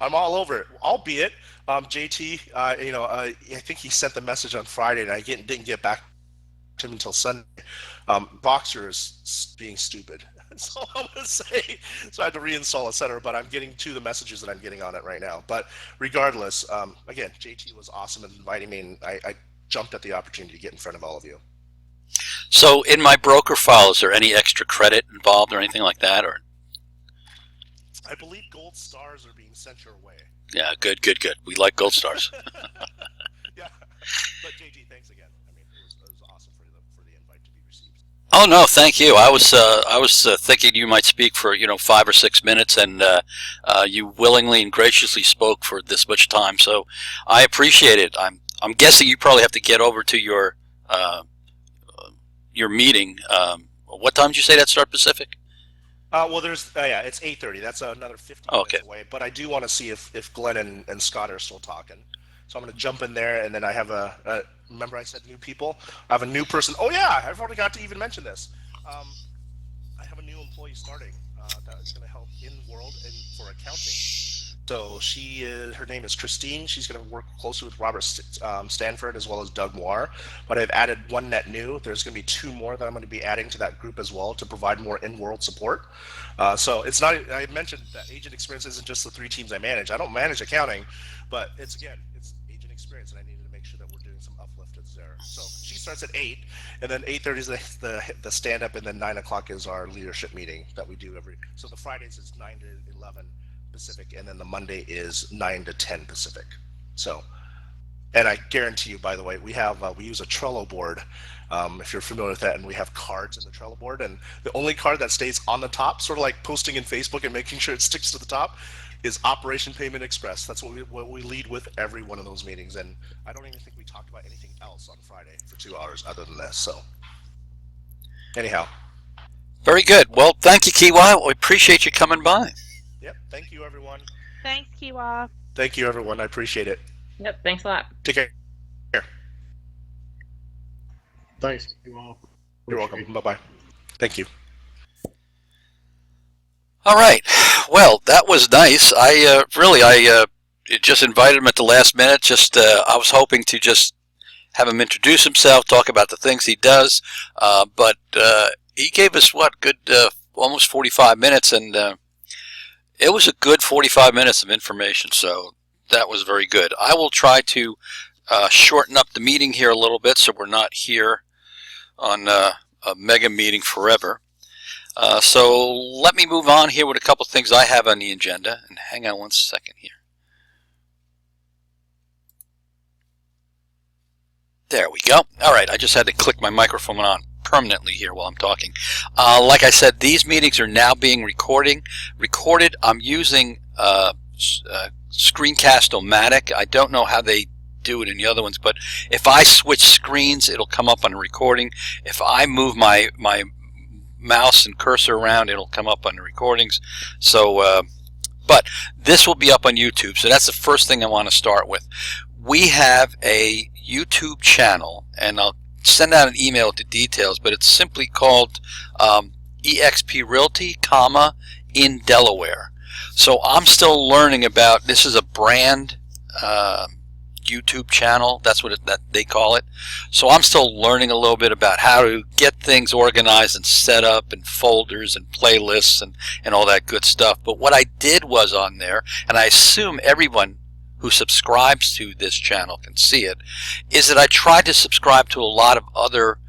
[SPEAKER 2] I'm all over it. Albeit, JT, I think he sent the message on Friday, and I didn't get back to him until Sunday. Voxer is being stupid. That's all I'm going to say. So I had to reinstall, etc. But I'm getting to the messages that I'm getting on it right now. But regardless, again, JT was awesome in inviting me, and I jumped at the opportunity to get in front of all of you.
[SPEAKER 1] So in my broker file, is there any extra credit involved or anything like that, or?
[SPEAKER 2] I believe gold stars are being sent your way.
[SPEAKER 1] Yeah, good. We like gold stars.
[SPEAKER 2] Yeah, but JT, thanks again. I mean, it was awesome for the invite to be received.
[SPEAKER 1] Oh no, thank you. I was thinking you might speak for 5 or 6 minutes, and you willingly and graciously spoke for this much time. So I appreciate it. I'm guessing you probably have to get over to your your meeting. What time did you say that start Pacific?
[SPEAKER 2] Well, there's it's 8:30. That's another 15
[SPEAKER 1] Okay.
[SPEAKER 2] minutes away. But I do want to see if Glenn and Scott are still talking. So I'm going to jump in there, and then I have remember I said new people? I have a new person. Oh yeah, I've already got to even mention this. I have a new employee starting that is going to help in World and for accounting. So her name is Christine. She's going to work closely with Robert Stanford as well as Doug Moir. But I've added one net new. There's going to be two more that I'm going to be adding to that group as well to provide more in-world support. So it's not. I mentioned that agent experience isn't just the 3 teams I manage. I don't manage accounting, but it's agent experience, and I needed to make sure that we're doing some uplift there. So she starts at 8, and then 8:30 is the stand-up, and then 9 o'clock is our leadership meeting that we do every. So the Fridays is 9 to 11. Pacific, and then the Monday is 9 to 10 Pacific. So, and I guarantee you, by the way, we use a Trello board, if you're familiar with that, and we have cards in the Trello board, and the only card that stays on the top, sort of like posting in Facebook and making sure it sticks to the top, is Operation Payment Express. That's what we lead with every one of those meetings, and I don't even think we talked about anything else on Friday for 2 hours other than this. So, anyhow.
[SPEAKER 1] Very good. Well, thank you, Kiwa. We appreciate you coming by.
[SPEAKER 2] Yep. Thank you, everyone.
[SPEAKER 5] Thanks, Kiwa.
[SPEAKER 2] Thank you, everyone. I appreciate it.
[SPEAKER 3] Yep. Thanks a lot.
[SPEAKER 2] Take care.
[SPEAKER 4] Thanks, Kiwa.
[SPEAKER 2] You're welcome. Bye-bye. Thank you.
[SPEAKER 1] All right. Well, that was nice. I just invited him at the last minute. I was hoping to just have him introduce himself, talk about the things he does, but he gave us almost 45 minutes, and it was a good 45 minutes of information, so that was very good. I will try to shorten up the meeting here a little bit so we're not here on a mega meeting forever. So let me move on here with a couple things I have on the agenda, and hang on one second here. There we go. All right, I just had to click my microphone on permanently here while I'm talking. Like I said, these meetings are now being recorded. I'm using Screencast-O-Matic. I don't know how they do it in the other ones, but if I switch screens, it'll come up on the recording. If I move my mouse and cursor around, it'll come up on the recordings. So, but this will be up on YouTube. So that's the first thing I want to start with. We have a YouTube channel, and I'll send out an email with the details, but it's simply called eXp Realty, in Delaware. So I'm still learning about, this is a brand YouTube channel, that's what that they call it. So I'm still learning a little bit about how to get things organized and set up, and folders and playlists and all that good stuff. But what I did was on there, and I assume everyone who subscribes to this channel can see it, is that I tried to subscribe to a lot of other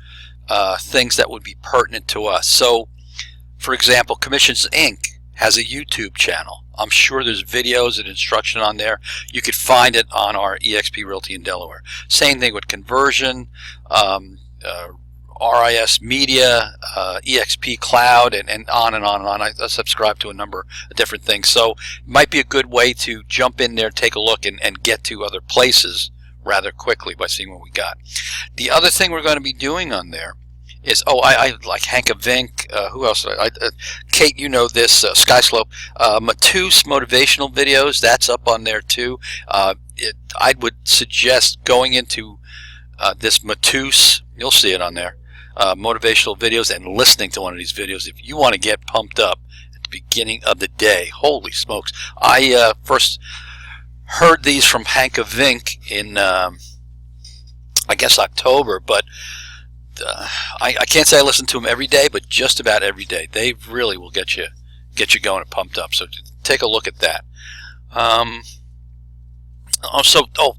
[SPEAKER 1] things that would be pertinent to us. So, for example, Commissions Inc. has a YouTube channel. I'm sure there's videos and instruction on there. You could find it on our eXp Realty in Delaware. Same thing with Conversion, RIS Media, eXp Cloud, and on and on and on. I subscribe to a number of different things. So it might be a good way to jump in there, take a look, and get to other places rather quickly by seeing what we got. The other thing we're going to be doing on there is, I like Hank of Vink. Who else? Kate, you know this. Skyslope. Matus motivational videos, that's up on there too. I would suggest going into this Matus, you'll see it on there, motivational videos, and listening to one of these videos if you want to get pumped up at the beginning of the day. Holy smokes. I first heard these from Hank of Vink in, I guess, October, but I can't say I listen to them every day, but just about every day. They really will get you going and pumped up. So take a look at that.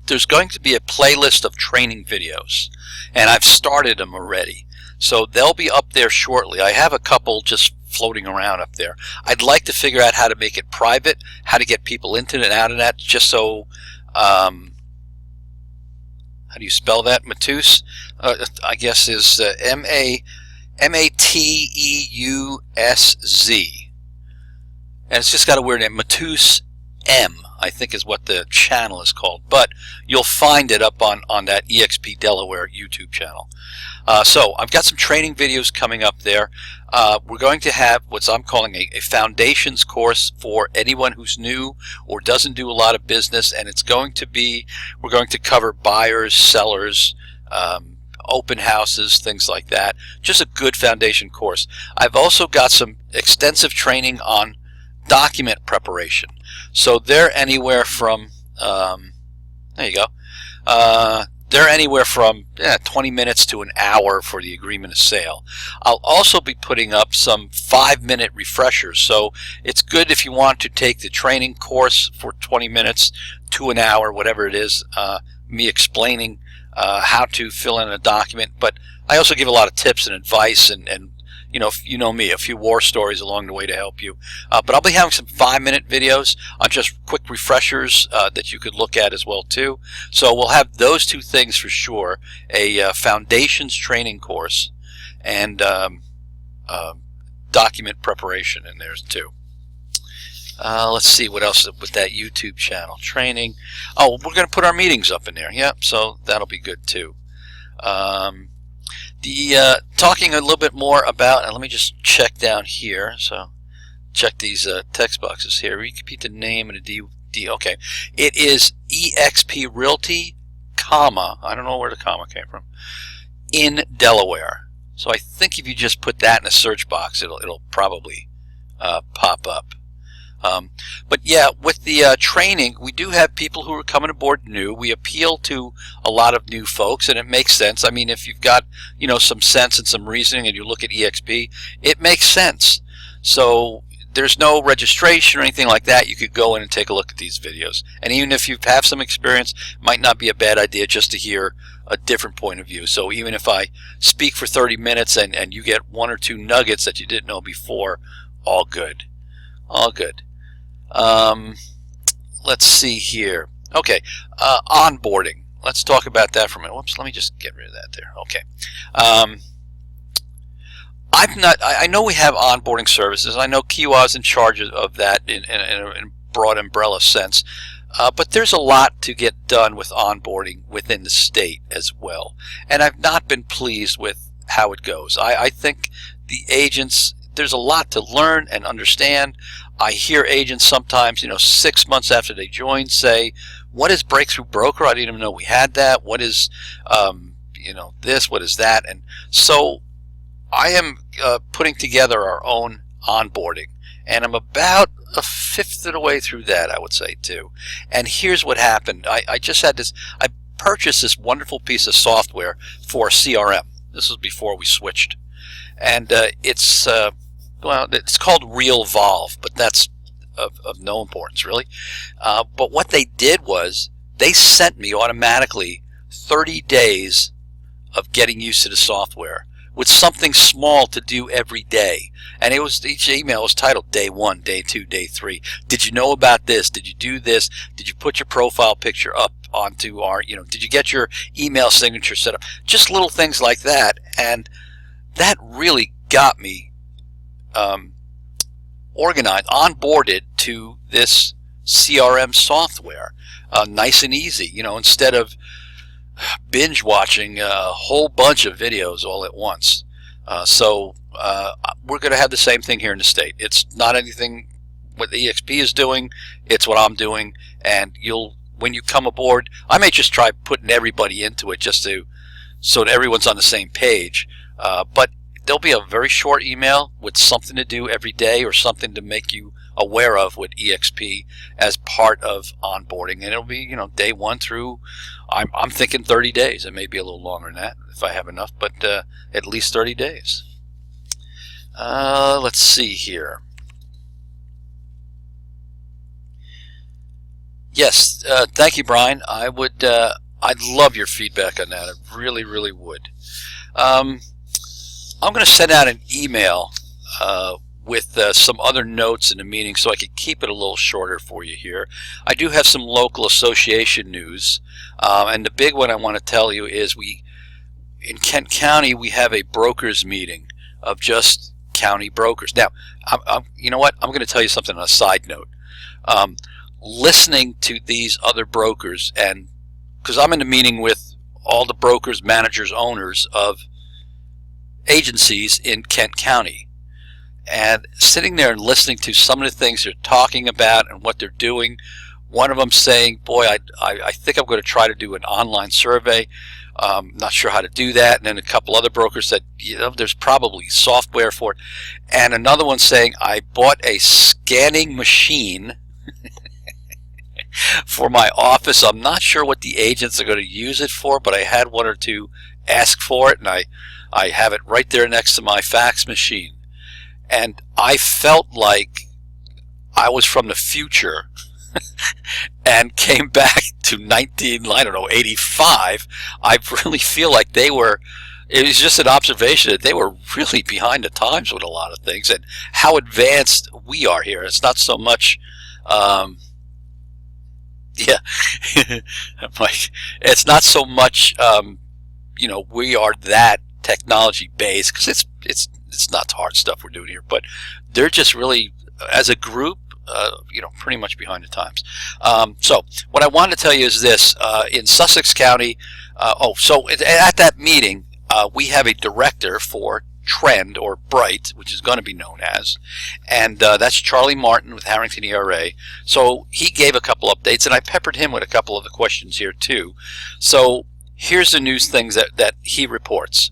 [SPEAKER 1] There's going to be a playlist of training videos, and I've started them already. So they'll be up there shortly. I have a couple just floating around up there. I'd like to figure out how to make it private, how to get people into it and out of that, just so, how do you spell that? Matus, I guess, is M-A-T-E-U-S-Z. And it's just got a weird name, Matus M. I think is what the channel is called, but you'll find it up on that EXP Delaware YouTube channel. So I've got some training videos coming up there. We're going to have what I'm calling a foundations course for anyone who's new or doesn't do a lot of business, and we're going to cover buyers, sellers, open houses, things like that. Just a good foundation course. I've also got some extensive training on document preparation. So they're anywhere from, there you go, they're anywhere from 20 minutes to an hour for the agreement of sale. I'll also be putting up some 5-minute refreshers. So it's good if you want to take the training course for 20 minutes to an hour, whatever it is, me explaining how to fill in a document. But I also give a lot of tips and advice and you know me, a few war stories along the way to help you. But I'll be having some 5-minute videos on just quick refreshers that you could look at as well too. So we'll have those two things for sure: a foundations training course and document preparation in there too. Let's see what else with that YouTube channel. Training. Oh, we're going to put our meetings up in there. Yep, so that'll be good too. Talking a little bit more about, and let me just check down here. So check these text boxes here. Repeat the name and the D. Okay, it is EXP Realty, comma. I don't know where the comma came from. In Delaware. So I think if you just put that in a search box, it'll probably pop up. But yeah, with the training, we do have people who are coming aboard new. We appeal to a lot of new folks, and it makes sense. I mean, if you've got, some sense and some reasoning and you look at EXP, it makes sense. So there's no registration or anything like that. You could go in and take a look at these videos. And even if you have some experience, it might not be a bad idea just to hear a different point of view. So even if I speak for 30 minutes and you get 1 or 2 nuggets that you didn't know before, all good. All good. Let's see here. Okay, onboarding. Let's talk about that for a minute. Whoops, let me just get rid of that there. Okay. I know we have onboarding services. I know Kiwa's in charge of that in a broad umbrella sense. But there's a lot to get done with onboarding within the state as well. And I've not been pleased with how it goes. I think the agents, there's a lot to learn and understand. I hear agents sometimes, 6 months after they join, say, what is Breakthrough Broker? I didn't even know we had that. What is, this? What is that? And so I am putting together our own onboarding. And I'm about a fifth of the way through that, I would say, too. And here's what happened. I just had this, I purchased this wonderful piece of software for CRM. This was before we switched. And it's called RealVolve, but that's of no importance, really. But what they did was they sent me automatically 30 days of getting used to the software with something small to do every day. And each email was titled Day 1, Day 2, Day 3. Did you know about this? Did you do this? Did you put your profile picture up onto our, did you get your email signature set up? Just little things like that. And that really got me organized, onboarded to this CRM software. Nice and easy, instead of binge watching a whole bunch of videos all at once. So we're going to have the same thing here in the state. It's not anything what the EXP is doing. It's what I'm doing. And when you come aboard, I may just try putting everybody into it just so that everyone's on the same page. But there'll be a very short email with something to do every day or something to make you aware of with EXP as part of onboarding. And it'll be, day 1 through, I'm thinking 30 days. It may be a little longer than that if I have enough, but at least 30 days. Let's see here. Yes, thank you, Brian. I'd love your feedback on that. I really, really would. I'm going to send out an email with some other notes in the meeting so I could keep it a little shorter for you here. I do have some local association news, and the big one I want to tell you is in Kent County we have a brokers meeting of just county brokers. Now, you know what? I'm going to tell you something on a side note. listening to these other brokers, and because I'm in a meeting with all the brokers, managers, owners of agencies in Kent County, and sitting there and listening to some of the things they're talking about and what they're doing. One of them saying, boy, I think I'm going to try to do an online survey. Not sure how to do that. And then a couple other brokers said, there's probably software for it. And another one saying, I bought a scanning machine for my office. I'm not sure what the agents are going to use it for, but I had one or two ask for it, and I have it right there next to my fax machine. And I felt like I was from the future and came back to 85. I really feel like it was just an observation that they were really behind the times with a lot of things, and how advanced we are here. It's not so much, it's not so much, we are that technology based, because it's not hard stuff we're doing here, but they're just really, as a group, pretty much behind the times. So what I want to tell you is this: in Sussex County, so at that meeting, we have a director for Trend, or Bright, which is going to be known as, and that's Charlie Martin with Harrington ERA. So he gave a couple updates, and I peppered him with a couple of the questions here too. So here's the news things that he reports.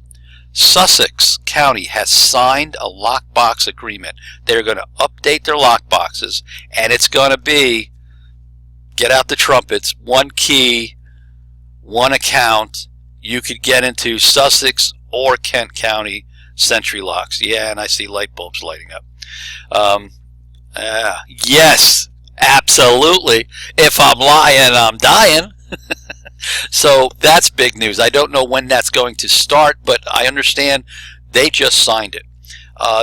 [SPEAKER 1] Sussex County has signed a lockbox agreement. They're going to update their lockboxes, and it's going to be, get out the trumpets, one key, one account. You could get into Sussex or Kent County Sentry locks. Yeah, and I see light bulbs lighting up. Yes, absolutely. If I'm lying, I'm dying. So that's big news. I don't know when that's going to start, but I understand they just signed it.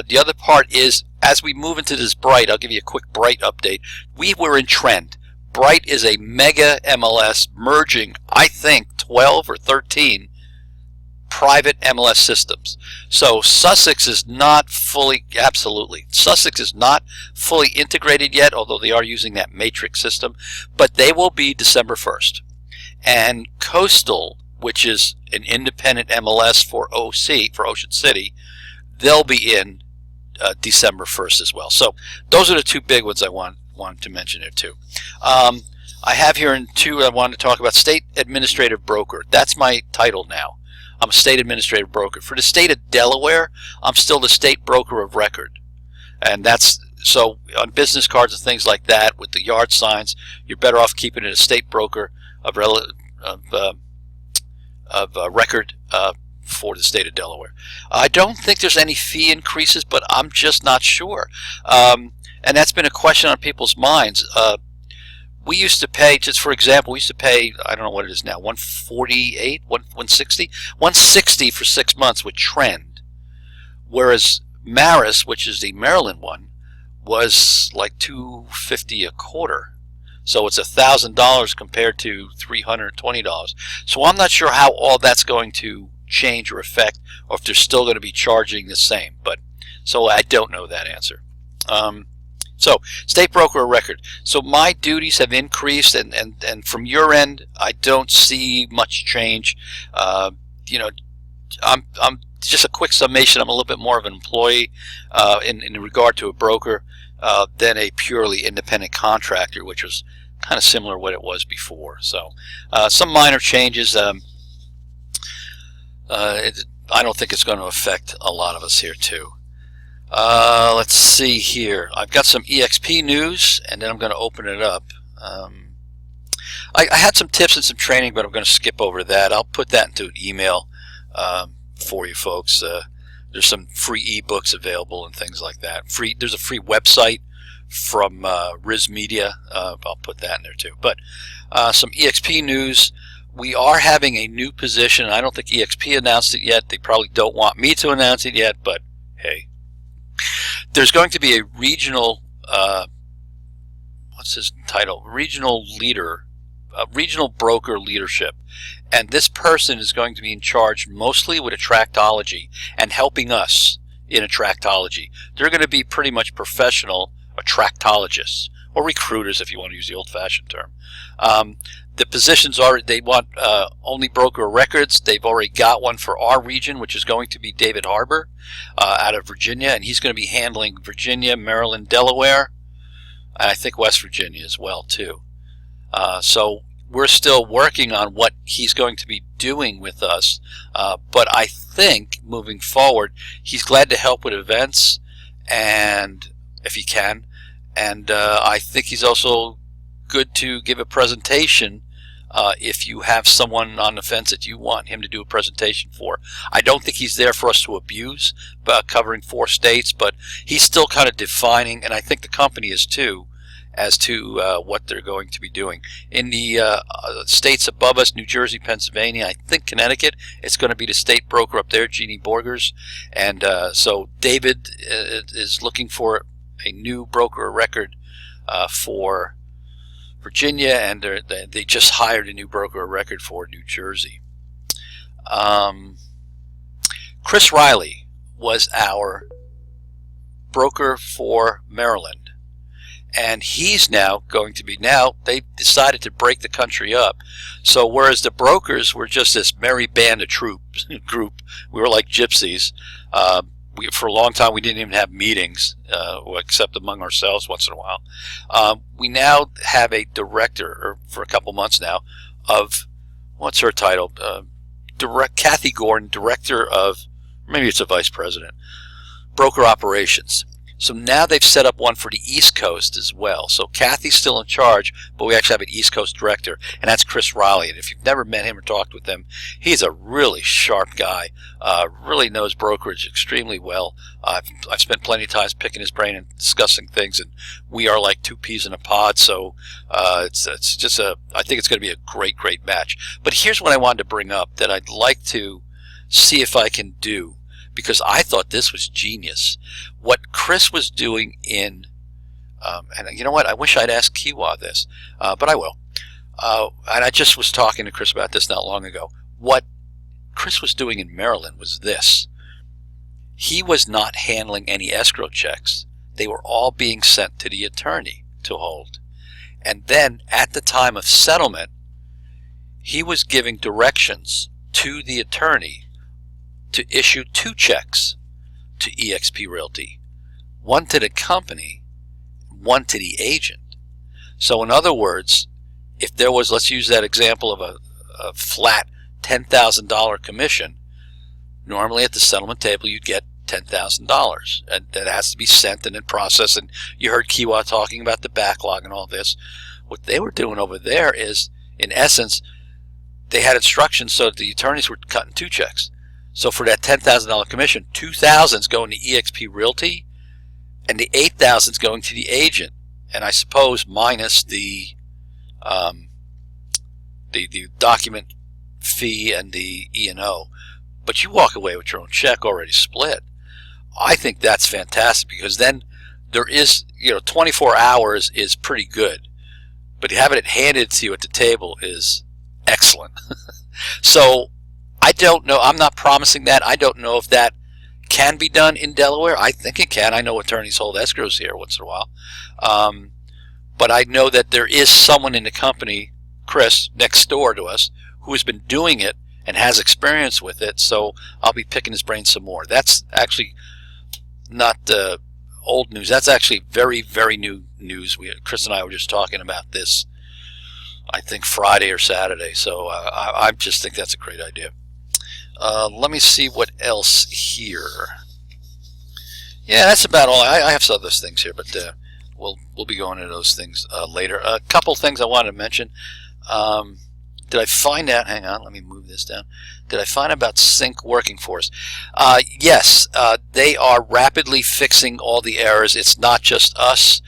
[SPEAKER 1] The other part is, as we move into this Bright, I'll give you a quick Bright update. We were in Trend. Bright is a mega MLS merging, I think, 12 or 13 private MLS systems. So Sussex is not fully, Sussex is not fully integrated yet, although they are using that matrix system, but they will be December 1st. And Coastal, which is an independent MLS for Ocean City, they'll be in December 1st as well. So those are the two big ones I wanted to mention there too. I have here in two, I wanted to talk about State Administrative Broker. That's my title now. I'm a State Administrative Broker. For the state of Delaware, I'm still the State Broker of Record. And that's, so on business cards and things like that, with the yard signs, you're better off keeping it a State Broker of record for the state of Delaware. I don't think there's any fee increases, but I'm just not sure. And that's been a question on people's minds. We used to pay, just for example, we used to pay, I don't know what it is now, $148, $160 for 6 months with Trend. Whereas Maris, which is the Maryland one, was like $250 a quarter. So it's $1,000 compared to $320. So I'm not sure how all that's going to change or affect, or if they're still going to be charging the same. But so I don't know that answer. So State Broker of Record. So my duties have increased, and from your end, I don't see much change. I'm just a quick summation. I'm a little bit more of an employee in regard to a broker than a purely independent contractor, which was kind of similar to what it was before. So some minor changes. I don't think it's going to affect a lot of us here too. Let's see here. I've got some EXP news, and then I'm going to open it up. I had some tips and some training, but I'm going to skip over that. I'll put that into an email for you folks. There's some free ebooks available and things like that. There's a free website from Riz Media. I'll put that in there too. But some EXP news. We are having a new position. I don't think EXP announced it yet. They probably don't want me to announce it yet, but hey. There's going to be a regional, what's his title? Regional leader, regional broker leadership. And this person is going to be in charge mostly with attractology and helping us in attractology. They're going to be pretty much professional attractologists, or recruiters if you want to use the old-fashioned term. The positions are, they want only broker records. They've already got one for our region, which is going to be David Harbour out of Virginia, and he's going to be handling Virginia, Maryland, Delaware, and I think West Virginia as well too. So we're still working on what he's going to be doing with us, but I think moving forward, he's glad to help with events, and if he can, and I think he's also good to give a presentation if you have someone on the fence that you want him to do a presentation for. I don't think he's there for us to abuse, covering 4 states, but he's still kind of defining, and I think the company is too, as to what they're going to be doing. In the states above us, New Jersey, Pennsylvania, I think Connecticut, it's going to be the state broker up there, Jeannie Borgers. And so David is looking for a new broker of record for Virginia, and they just hired a new broker of record for New Jersey. Chris Riley was our broker for Maryland. And he's now going to be, they've decided to break the country up. So whereas the brokers were just this merry band of group, we were like gypsies. For a long time, we didn't even have meetings, except among ourselves once in a while. We now have a director, or for a couple months now, of, what's her title? Kathy Gordon, director of, maybe it's a vice president, broker operations. So now they've set up one for the East Coast as well. So Kathy's still in charge, but we actually have an East Coast director, and that's Chris Riley. And if you've never met him or talked with him, he's a really sharp guy, really knows brokerage extremely well. I've spent plenty of time picking his brain and discussing things, and we are like 2 peas in a pod. So it's just I think it's going to be a great, great match. But here's what I wanted to bring up that I'd like to see if I can do, because I thought this was genius. What Chris was doing in, and you know what, I wish I'd asked Kiwa this, but I will. And I just was talking to Chris about this not long ago. What Chris was doing in Maryland was this. He was not handling any escrow checks. They were all being sent to the attorney to hold. And then at the time of settlement, he was giving directions to the attorney to issue 2 checks to eXp Realty, one to the company, one to the agent. So in other words, if there was, let's use that example of a flat $10,000 commission, normally at the settlement table you'd get $10,000, and that has to be sent and then processed. And you heard Kiwa talking about the backlog and all this. What they were doing over there is, in essence, they had instructions so that the attorneys were cutting 2 checks. So for that $10,000 commission, $2,000 is going to eXp Realty, and the $8,000 is going to the agent. And I suppose minus the document fee and the E&O. But you walk away with your own check already split. I think that's fantastic, because then there is, 24 hours is pretty good, but having it handed to you at the table is excellent. So I don't know. I'm not promising that. I don't know if that can be done in Delaware. I think it can. I know attorneys hold escrows here once in a while. But I know that there is someone in the company, Chris, next door to us, who has been doing it and has experience with it. So I'll be picking his brain some more. That's actually not old news. That's actually very, very new news. Chris and I were just talking about this, I think Friday or Saturday. So I just think that's a great idea. Let me see what else here. Yeah, that's about all. I have some other things here, but we'll be going into those things later. A couple things I wanted to mention. Did I find out? Hang on, let me move this down. Did I find out about Sync working for us? Yes, they are rapidly fixing all the errors. It's not just us.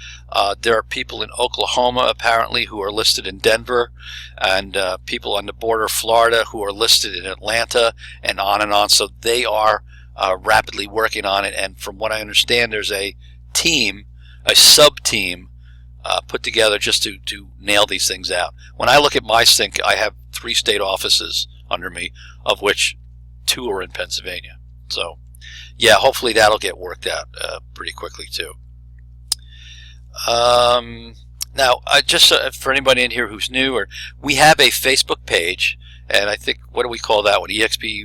[SPEAKER 1] There are people in Oklahoma, apparently, who are listed in Denver, and people on the border of Florida who are listed in Atlanta, and on and on. So they are rapidly working on it. And from what I understand, there's a team, a sub-team, put together just to nail these things out. When I look at my Sync, I have 3 state offices under me, of which 2 are in Pennsylvania. So, yeah, hopefully that'll get worked out pretty quickly too. Now, just for anybody in here who's new, or we have a Facebook page, and I think, what do we call that one? eXp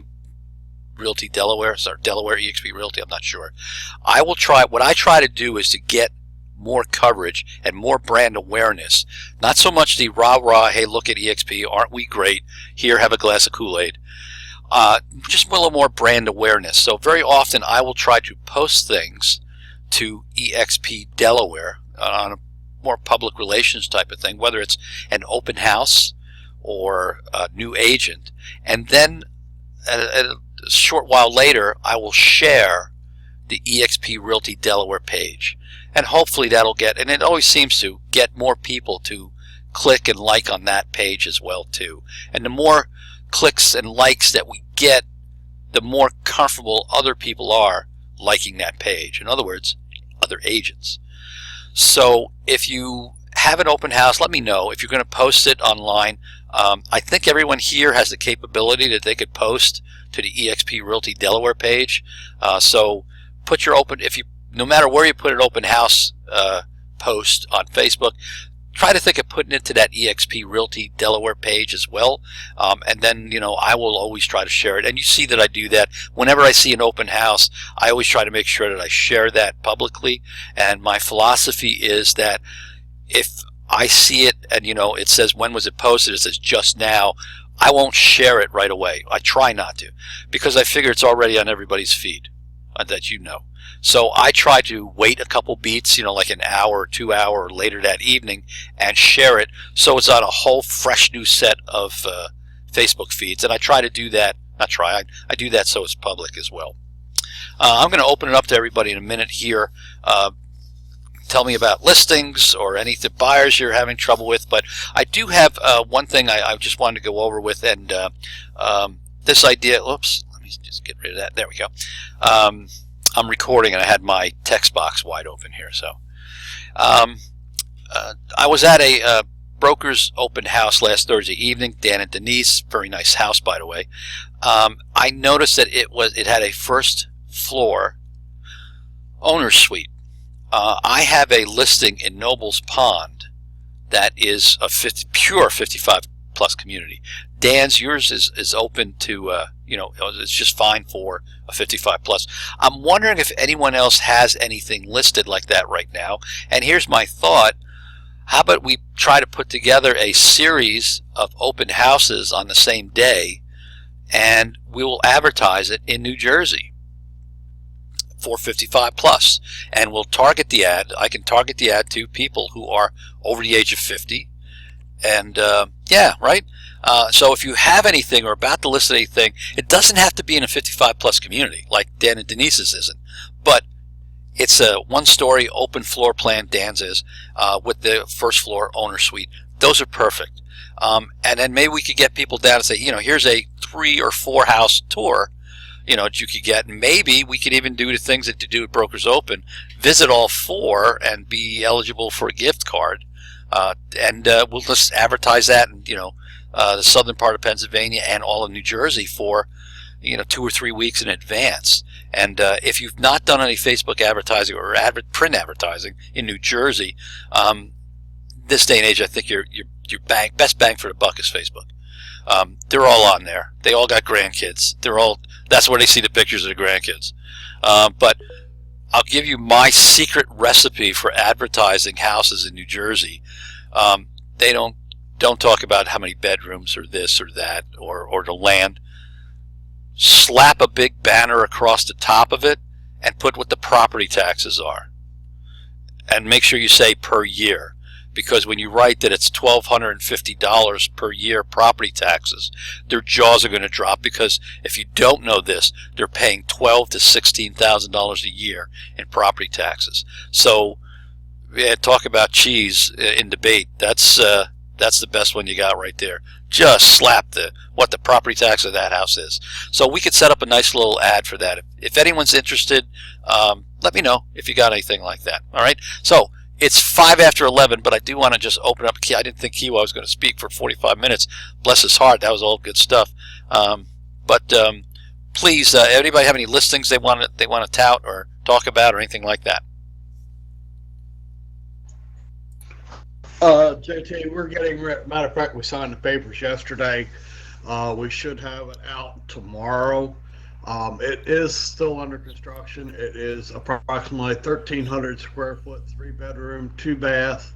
[SPEAKER 1] Realty Delaware, sorry, Delaware eXp Realty. I'm not sure. What I try to do is to get more coverage and more brand awareness. Not so much the rah-rah, hey, look at eXp, aren't we great? Here, have a glass of Kool-Aid. Just a little more brand awareness. So very often I will try to post things to eXp Delaware on a more public relations type of thing, whether it's an open house or a new agent. And then a short while later, I will share the eXp Realty Delaware page. And hopefully that'll get, and it always seems to, get more people to click and like on that page as well too. And the more clicks and likes that we get, the more comfortable other people are liking that page. In other words, other agents. So if you have an open house, let me know if you're going to post it online. I think everyone here has the capability that they could post to the eXp Realty Delaware page. So put your no matter where you put an open house post on Facebook, try to think of putting it to that eXp Realty Delaware page as well. And then, I will always try to share it. And you see that I do that. Whenever I see an open house, I always try to make sure that I share that publicly. And my philosophy is that if I see it and, it says, when was it posted? It says just now. I won't share it right away. I try not to, because I figure it's already on everybody's feed that So I try to wait a couple beats, like an hour or 2 hour or later that evening, and share it so it's on a whole fresh new set of Facebook feeds. And I try to do that, I do that so it's public as well. I'm going to open it up to everybody in a minute here. Tell me about listings or anything buyers you're having trouble with. But I do have one thing I just wanted to go over with, and this idea, oops, let me just get rid of that. There we go. I'm recording and I had my text box wide open here. So I was at a broker's open house last Thursday evening, Dan and Denise, very nice house by the way. I noticed that it had a first floor owner's suite. I have a listing in Nobles Pond that is a pure 55 plus community. Dan's, yours is open to, it's just fine for a 55 plus. I'm wondering if anyone else has anything listed like that right now. And here's my thought. How about we try to put together a series of open houses on the same day, and we will advertise it in New Jersey for 55 plus, and we'll target the ad. I can target the ad to people who are over the age of 50, and yeah, right. So if you have anything or about to list anything, it doesn't have to be in a 55 plus community like Dan and Denise's isn't, but it's a one-story open floor plan. Dan's is with the first floor owner suite. Those are perfect. And then maybe we could get people down and say, here's a 3 or 4 house tour, that you could get. And maybe we could even do the things that to do at Brokers Open, visit all 4 and be eligible for a gift card. And we'll just advertise that in, the southern part of Pennsylvania and all of New Jersey for, 2 or 3 weeks in advance. And if you've not done any Facebook advertising or print advertising in New Jersey, this day and age, I think your best bang for the buck is Facebook. They're all on there. They all got grandkids. That's where they see the pictures of the grandkids. But I'll give you my secret recipe for advertising houses in New Jersey. They don't talk about how many bedrooms or this or that or the land. Slap a big banner across the top of it and put what the property taxes are. And make sure you say per year. Because when you write that it's $1,250 per year property taxes, their jaws are going to drop, because if you don't know this, they're paying $12,000 to $16,000 a year in property taxes. So, yeah, talk about cheese in debate. That's the best one you got right there. Just slap what the property tax of that house is. So we could set up a nice little ad for that. If anyone's interested, let me know if you got anything like that. All right. So. It's 5 after 11, but I do want to just open up. I didn't think Kiwa was going to speak for 45 minutes. Bless his heart. That was all good stuff. But please, anybody have any listings they want to tout or talk about or anything like that?
[SPEAKER 4] JT, we're getting matter of fact, we signed the papers yesterday. We should have it out tomorrow. It is still under construction. It is approximately 1,300 square foot, 3-bedroom, 2-bath,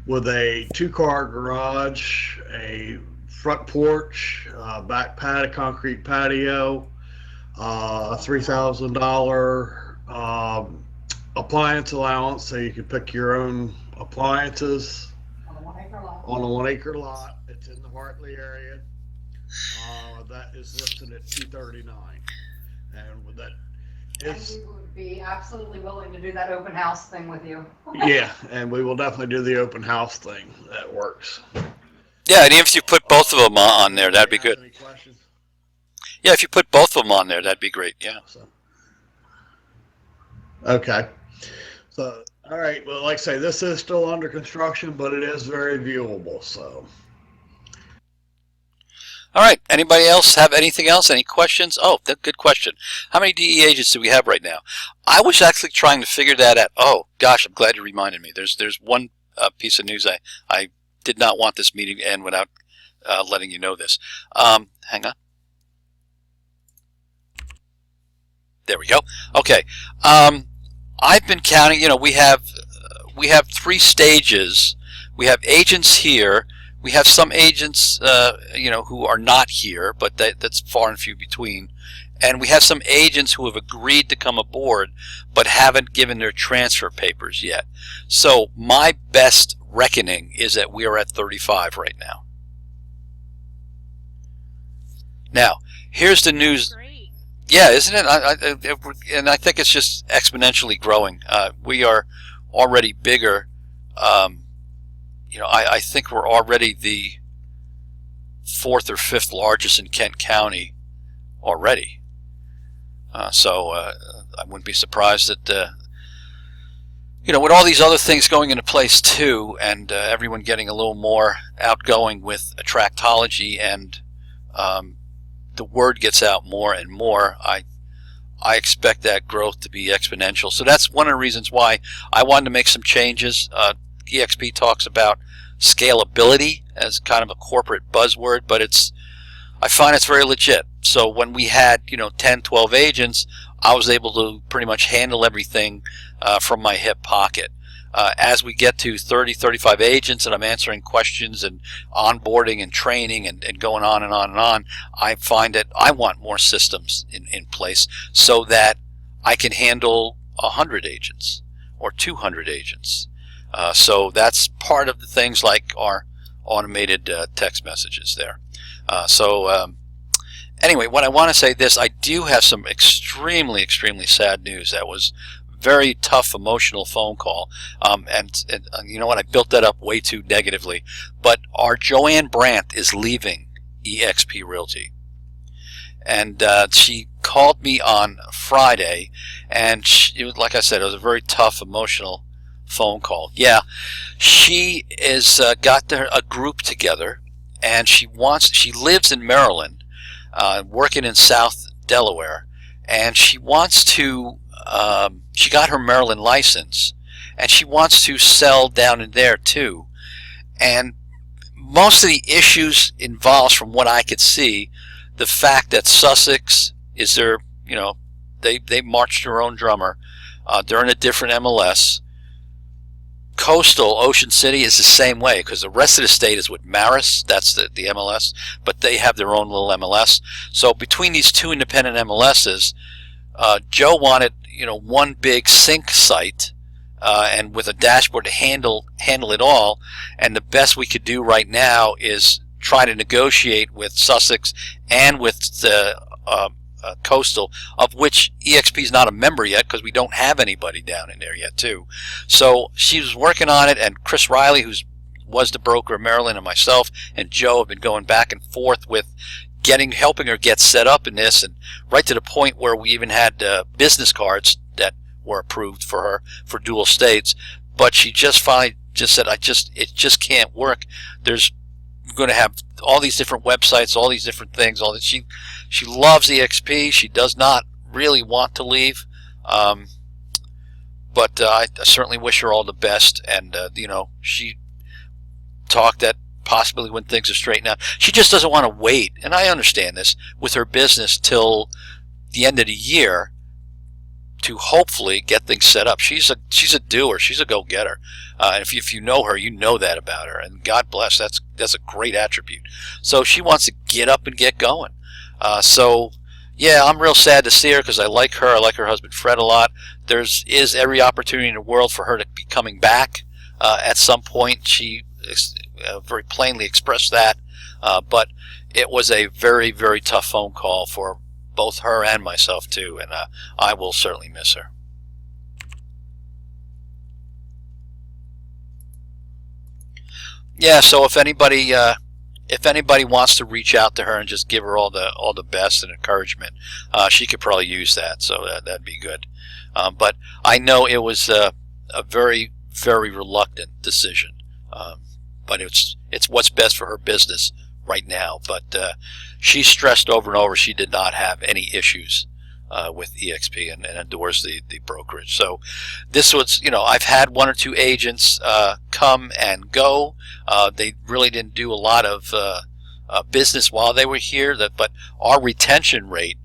[SPEAKER 4] with a 2-car garage, a front porch, back patio, concrete patio, $3,000 appliance allowance, so you can pick your own appliances on a 1-acre lot. It's in the Hartley area. That is listed at $239, and with that is,
[SPEAKER 5] And we would be absolutely willing to do that open house thing with you.
[SPEAKER 4] yeah, and we will definitely do the open house thing. That works.
[SPEAKER 1] Yeah, and if you put both of them on there, that'd be good.
[SPEAKER 4] Any questions?
[SPEAKER 1] Yeah, if you put both of them on there, that'd be great. Yeah.
[SPEAKER 4] So, okay. So, all right. Well, like I say, this is still under construction, but it is very viewable. So,
[SPEAKER 1] All right. Anybody else have anything else? Any questions? Oh, good question. How many DE agents do we have right now? I was actually trying to figure that out. Oh, gosh, I'm glad you reminded me. There's one piece of news I did not want this meeting to end without letting you know this. Hang on. There we go. Okay. I've been counting. You know, we have 3 stages. We have agents here. We have some agents, you know, who are not here, but that's far and few between. And we have some agents who have agreed to come aboard, but haven't given their transfer papers yet. So my best reckoning is that we are at 35 right now. Now, here's the news.
[SPEAKER 6] Great.
[SPEAKER 1] Yeah, isn't it? And I think it's just exponentially growing. We are already bigger. You know, I think we're already the 4th or 5th largest in Kent County already. So I wouldn't be surprised that, you know, with all these other things going into place too, and everyone getting a little more outgoing with attractology, and the word gets out more and more, I expect that growth to be exponential. So that's one of the reasons why I wanted to make some changes. EXP talks about scalability as kind of a corporate buzzword, but I find it's very legit. So when we had, you know, 10, 12 agents, I was able to pretty much handle everything from my hip pocket. As we get to 30, 35 agents and I'm answering questions and onboarding and training and going on and on and on, I find that I want more systems in place so that I can handle 100 agents or 200 agents. So that's part of the things like our automated text messages there. Anyway, what I want to say this, I do have some extremely, extremely sad news. That was very tough, emotional phone call. And you know what? I built that up way too negatively. But our Joanne Brandt is leaving eXp Realty. And she called me on Friday, and it was, like I said, it was a very tough, emotional phone call. Yeah, she is got a group together, and she lives in Maryland, working in South Delaware, and she wants to. She got her Maryland license, and she wants to sell down in there too. And most of the issues involves, from what I could see, the fact that Sussex is their, you know, they marched their own drummer. They're in a different MLS. Coastal Ocean City is the same way, because the rest of the state is with Maris, that's the MLS, but they have their own little MLS. So between these two independent MLSs, Joe wanted, you know, one big sync site, and with a dashboard to handle it all. And the best we could do right now is try to negotiate with Sussex and with the Coastal, of which EXP is not a member yet because we don't have anybody down in there yet too. So she was working on it, and Chris Riley, who was the broker of Maryland, and myself and Joe have been going back and forth with helping her get set up in this, and right to the point where we even had business cards that were approved for her for dual states. But she just finally just said, it just can't work. There's going to have all these different websites, all these different things, all that. She loves EXP. She does not really want to leave, but I certainly wish her all the best. And you know, talk that possibly when things are straightened out. She just doesn't want to wait, and I understand this, with her business till the end of the year to hopefully get things set up. She's a doer. She's a go-getter. And if you know her, you know that about her. And God bless, that's a great attribute. So she wants to get up and get going. So yeah, I'm real sad to see her because I like her. I like her husband Fred a lot. There's every opportunity in the world for her to be coming back at some point. She very plainly expressed that. But it was a very, very tough phone call for both her and myself too, and I will certainly miss her. Yeah, so if anybody wants to reach out to her and just give her all the best and encouragement, she could probably use that. So that'd be good. But I know it was a very, very reluctant decision. But it's what's best for her business right now. But she stressed over and over she did not have any issues with EXP and adores the brokerage. So this was, I've had one or two agents come and go. They really didn't do a lot of business while they were here. But our retention rate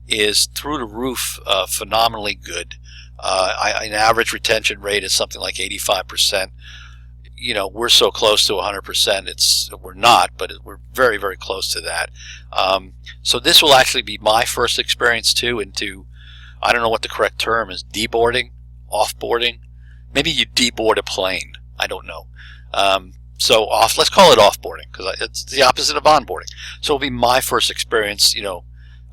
[SPEAKER 1] is through the roof, phenomenally good. An average retention rate is something like 85%. We're so close to 100%. We're not, but we're very, very close to that. So this will actually be my first experience too into, I don't know what the correct term is, deboarding, offboarding. Maybe you deboard a plane. I don't know. Let's call it offboarding because it's the opposite of onboarding. So it'll be my first experience,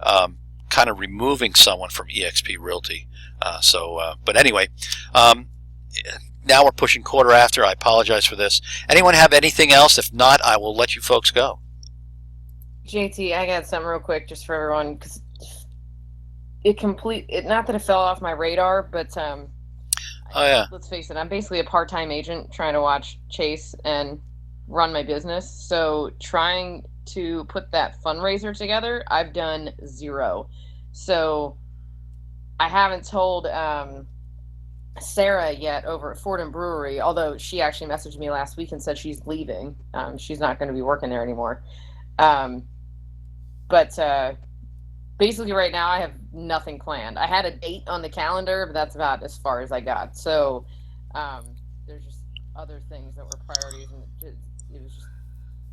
[SPEAKER 1] kind of removing someone from EXP Realty. But anyway, now we're pushing quarter after. I apologize for this. Anyone have anything else? If not, I will let you folks go.
[SPEAKER 3] JT, I got something real quick just for everyone because not that it fell off my radar, but
[SPEAKER 1] oh yeah.
[SPEAKER 3] Let's face it, I'm basically a part-time agent trying to watch Chase and run my business. So trying to put that fundraiser together, I've done zero. So I haven't told Sarah yet over at Fordham Brewery, although she actually messaged me last week and said she's leaving. She's not going to be working there anymore. But basically right now I have nothing planned. I had a date on the calendar, but that's about as far as I got. So there's just other things that were priorities, and it was just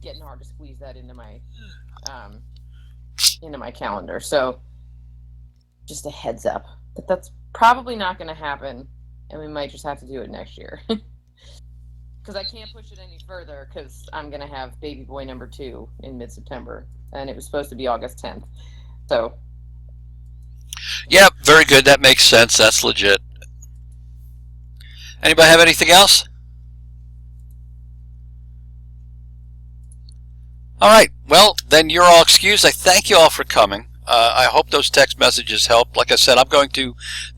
[SPEAKER 3] getting hard to squeeze that into my calendar. So just a heads up. But that's probably not going to happen. And we might just have to do it next year. Because I can't push it any further because I'm going to have baby boy number 2 in mid-September. And it was supposed to be August 10th. So.
[SPEAKER 1] Yeah, very good. That makes sense. That's legit. Anybody have anything else? All right. Well, then you're all excused. I thank you all for coming. I hope those text messages help. Like I said,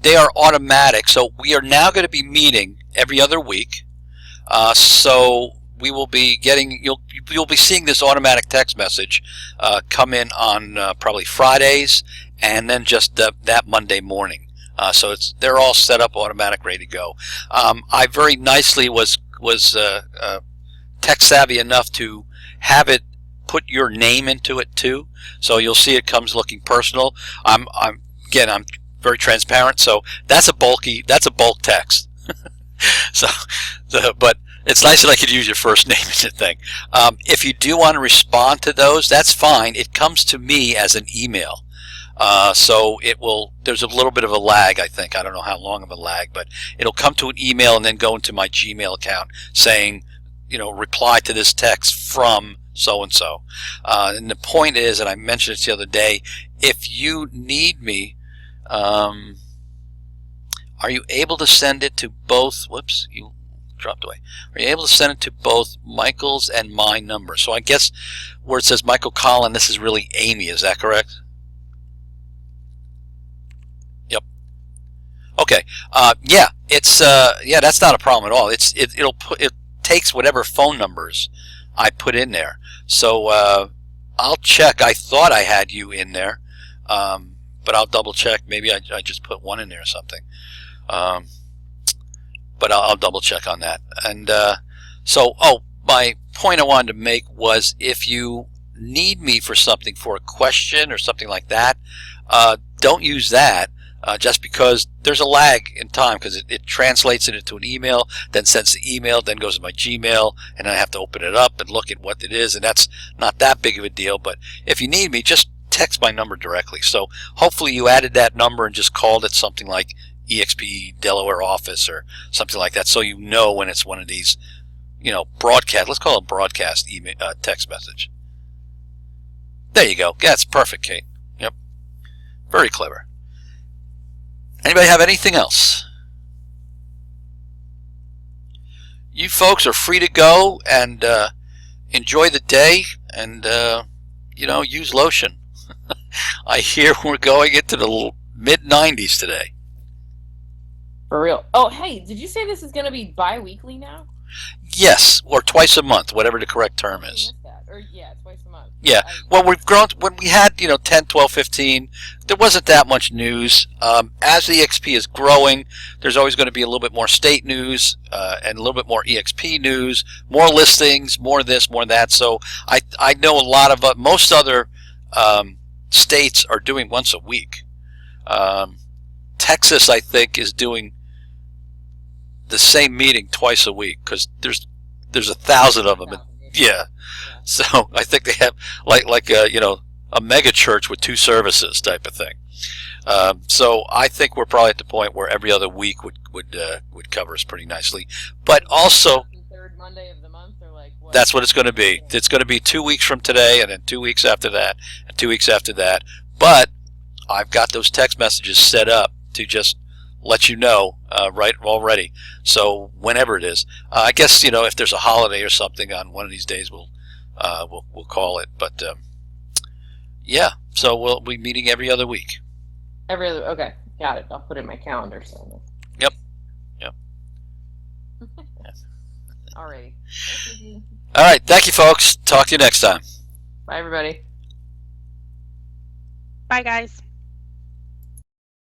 [SPEAKER 1] they are automatic. So we are now going to be meeting every other week. So we will be getting, you'll be seeing this automatic text message come in on probably Fridays and then just that Monday morning. So they're all set up automatic, ready to go. I very nicely was tech savvy enough to have it put your name into it too, so you'll see it comes looking personal. I'm very transparent, so that's a bulk text. But it's nice that I could use your first name in the thing. If you do want to respond to those, that's fine. It comes to me as an email, so there's a little bit of a lag, I think. I don't know how long of a lag, but it'll come to an email and then go into my Gmail account saying, reply to this text from so-and-so. And the point is, and I mentioned it the other day, if you need me, are you able to send it to both, whoops, you dropped away. Are you able to send it to both Michael's and my number? So I guess where it says Michael Collin, this is really Amy, is that correct? Yep. Okay. Yeah, that's not a problem at all. It takes whatever phone numbers I put in there. So I'll check. I thought I had you in there, but I'll double check. Maybe I just put one in there or something. But I'll double check on that. And my point I wanted to make was if you need me for something, for a question or something like that, don't use that. Just because there's a lag in time, because it translates it into an email, then sends the email, then goes to my Gmail, and I have to open it up and look at what it is, and that's not that big of a deal. But if you need me, just text my number directly. So hopefully you added that number and just called it something like EXP Delaware office or something like that, so you know when it's one of these, broadcast. Let's call it broadcast email, text message. There you go. Yeah, it's perfect, Kate. Yep, very clever. Anybody have anything else? You folks are free to go and enjoy the day and, use lotion. I hear we're going into the mid-90s today.
[SPEAKER 3] For real. Oh, hey, did you say this is going to be bi-weekly now?
[SPEAKER 1] Yes, or twice a month, whatever the correct term is.
[SPEAKER 3] I missed that. Or, yeah, twice a month.
[SPEAKER 1] Yeah, well, we've grown. When we had 10, 12, 15, there wasn't that much news. As the EXP is growing, there's always going to be a little bit more state news and a little bit more EXP news, more listings, more this, more that. So I know a lot of most other states are doing once a week. Texas, I think, is doing the same meeting twice a week because there's 1,000 of them. Yeah. So I think they have like a mega church with 2 services type of thing. So I think we're probably at the point where every other week would cover us pretty nicely. But also,
[SPEAKER 3] the third Monday of the month, or like what?
[SPEAKER 1] That's what it's going to be. It's going to be 2 weeks from today, and then 2 weeks after that, and 2 weeks after that. But I've got those text messages set up to just let you know right already. So whenever it is, I guess if there's a holiday or something on one of these days, we'll call it. But yeah, so we'll be meeting every other week.
[SPEAKER 3] Every other. Okay, got it. I'll put it in my calendar. So.
[SPEAKER 1] Yep.
[SPEAKER 3] Alrighty.
[SPEAKER 1] All right. Thank you, folks. Talk to you next time.
[SPEAKER 3] Bye, everybody.
[SPEAKER 6] Bye, guys.